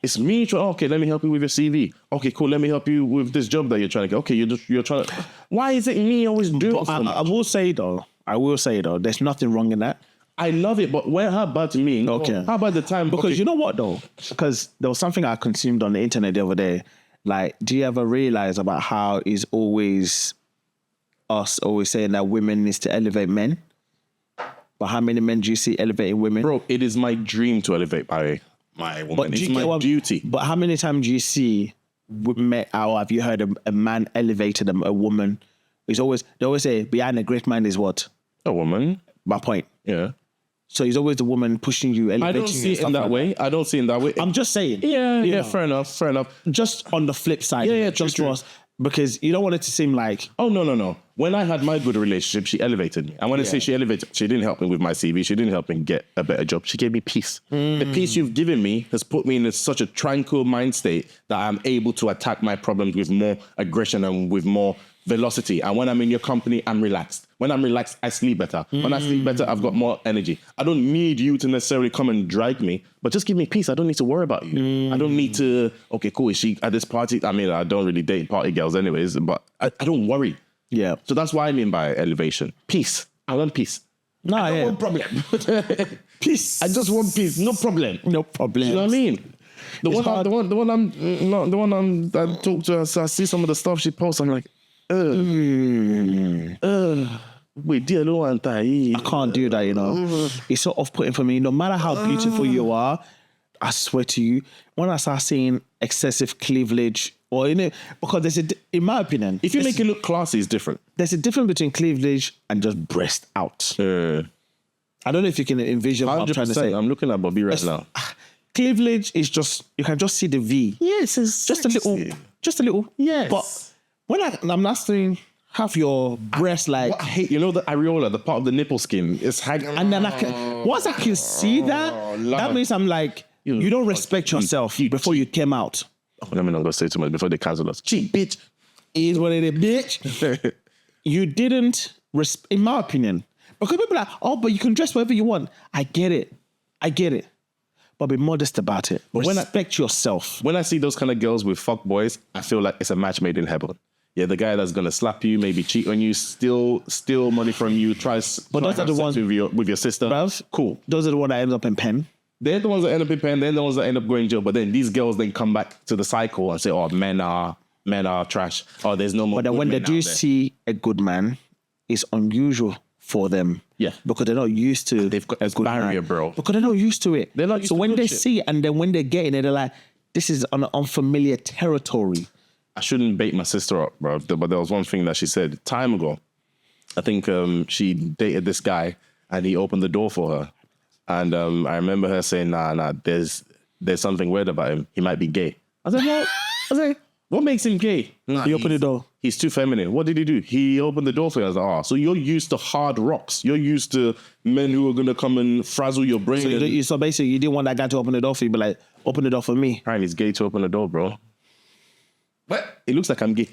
It's me trying, okay, let me help you with your CV. Okay, cool, let me help you with this job that you're trying to get. Okay, you're trying to... Why is it me always doing so much? I will say though, there's nothing wrong in that. I love it, but how about me? Okay. How about the time? Because you know what though? Because there was something I consumed on the internet the other day. Like, do you ever realize about how is always us always saying that women needs to elevate men? But how many men do you see elevating women? Bro, it is my dream to elevate my woman. It's my duty. But how many times do you see women, or have you heard a man elevated a woman? They always say behind a great man is what? A woman. My point. Yeah. So he's always the woman pushing you, elevating you. I don't see it in that way. I don't see it in that way. I'm just saying. Yeah, fair enough. Just on the flip side. Yeah, true. Because you don't want it to seem like... Oh, no. When I had my good relationship, she elevated me. And when I say she elevated, she didn't help me with my CV. She didn't help me get a better job. She gave me peace. The peace you've given me has put me in such a tranquil mind state that I'm able to attack my problems with more aggression and with more velocity. And when I'm in your company, I'm relaxed. When I'm relaxed, I sleep better. When I sleep better, I've got more energy. I don't need you to necessarily come and drag me, but just give me peace. I don't need to worry about you. I don't need to, okay, cool, is she at this party? I mean, I don't really date party girls anyways, but I don't worry. Yeah. So that's what I mean by elevation. Peace. I want peace. I don't want problem. Peace. I just want peace. No problem. No problem. You know what I mean? The one I talk to her, so I see some of the stuff she posts, I'm like, wait, dear, I can't do that, you know. It's so off-putting for me. No matter how beautiful you are, I swear to you, when I start seeing excessive cleavage, or because in my opinion, if you make it look classy, it's different. There's a difference between cleavage and just breast out. I don't know if you can envision what I'm trying to say. I'm looking at Bobby right now. Cleavage is just, you can just see the V. Yes, it's just sexy. a little. Yes. But when I'm not saying have your breast like... What I hate, the areola, the part of the nipple skin, is hanging. And then once I can see that means I'm like, you don't respect yourself before you came out. Oh, let me not go say too much before they cancel us. Cheap bitch. It is what it is, bitch. You didn't, in my opinion, because people are like, oh, but you can dress whatever you want. I get it. But be modest about it. But respect yourself. When I see those kind of girls with fuck boys, I feel like it's a match made in heaven. Yeah, the guy that's gonna slap you, maybe cheat on you, steal money from you, but those are the ones with your sister. Bruv, cool. Those are the ones that end up in pen. They're the ones that end up in pen. They're the ones that end up going to jail. But then these girls then come back to the cycle and say, "Oh, men are trash. Oh, there's no more." But then when they do see a good man, it's unusual for them. Yeah, because they're not used to. They've got a good barrier, bro. Because they're not used to it. They're not used to it. So when they see it, and then when they get in it, they're like, "This is an unfamiliar territory." I shouldn't bait my sister up, bro. But there was one thing that she said time ago. I think she dated this guy and he opened the door for her. And I remember her saying, nah, there's something weird about him. He might be gay. I was like, what makes him gay? Nah, he opened the door. He's too feminine. What did he do? He opened the door for you. I was like, so you're used to hard rocks. You're used to men who are going to come and frazzle your brain. So basically, you didn't want that guy to open the door for you, but like, open the door for me. Apparently, he's gay to open the door, bro. But it looks like I'm gay.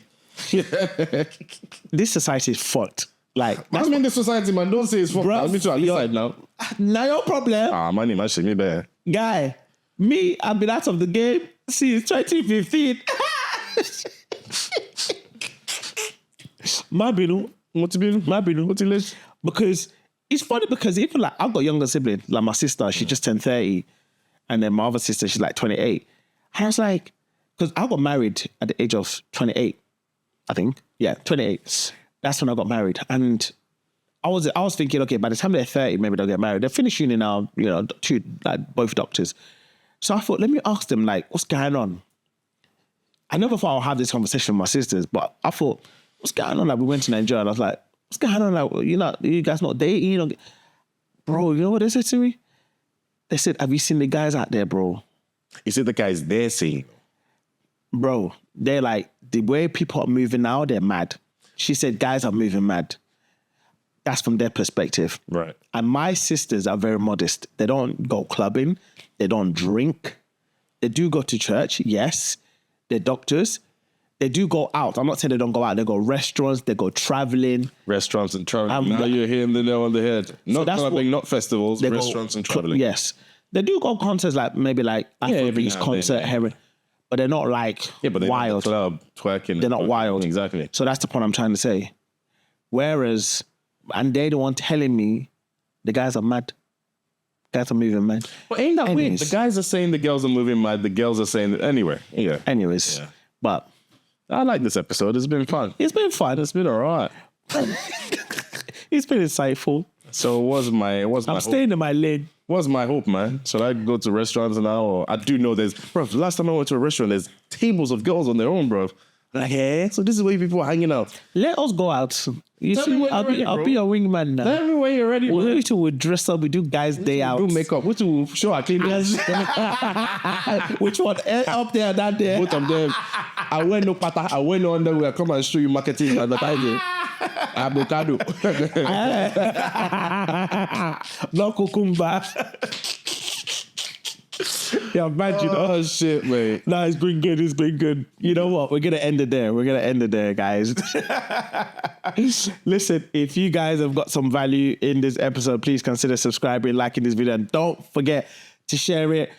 This society is fucked. Like, I'm in this society, man. Don't say it's fucked. I'm into at least side now. Now your problem. My name is me bear. Guy, me, I've been out of the game since 2015. My binu. Because it's funny because even like I've got a younger sibling, like my sister, she just turned 30, and then my other sister, she's like 28. And I was like, because I got married at the age of 28, I think. Yeah, 28. That's when I got married. And I was thinking, okay, by the time they're 30, maybe they'll get married. They're finished uni now, both doctors. So I thought, let me ask them, like, what's going on? I never thought I'll have this conversation with my sisters, but I thought, what's going on? Like, we went to Nigeria and I was like, what's going on? Like, you guys not dating? Bro, you know what they said to me? They said, have you seen the guys out there, bro? You said the guys they're seeing? Bro, they're like, the way people are moving now, they're mad. She said, guys are moving mad. That's from their perspective. Right. And my sisters are very modest. They don't go clubbing. They don't drink. They do go to church, yes. They're doctors. They do go out. I'm not saying they don't go out. They go restaurants. They go traveling. Restaurants and traveling. Now you're hitting the nail on the head. Not clubbing, not festivals, restaurants and traveling. Yes. They do go concerts like maybe like Afrobeats concert, Heron. But they're not like but they're wild. Club, twerking. They're not wild. Exactly. So that's the point I'm trying to say. Whereas, and they're the one telling me the guys are mad. Guys are moving mad. But ain't that weird? The guys are saying the girls are moving mad. The girls are saying that anyway. Yeah. Anyways. Yeah. But I like this episode. It's been fun. It's been fun. It's been all right. It's been insightful. So I'm staying in my lane. What's my hope, man? Should I go to restaurants now? Or I do know bro, last time I went to a restaurant, there's tables of girls on their own, bro. Like, hey, so this is where people are hanging out. Let us go out. I'll be your wingman now. Tell me when you're ready, bro. We'll dress up, we do guys' day out. Do makeup. Which will show our cleanliness. Which one? Up there, that there. Both of them. I wear no pata. I wear no underwear. Come and show you marketing advertising. Avocado. No cucumber. Yeah, imagine. Oh, shit, mate. No, it's been good. It's been good. You know what? We're going to end it there. Guys. Listen, if you guys have got some value in this episode, please consider subscribing, liking this video, and don't forget to share it.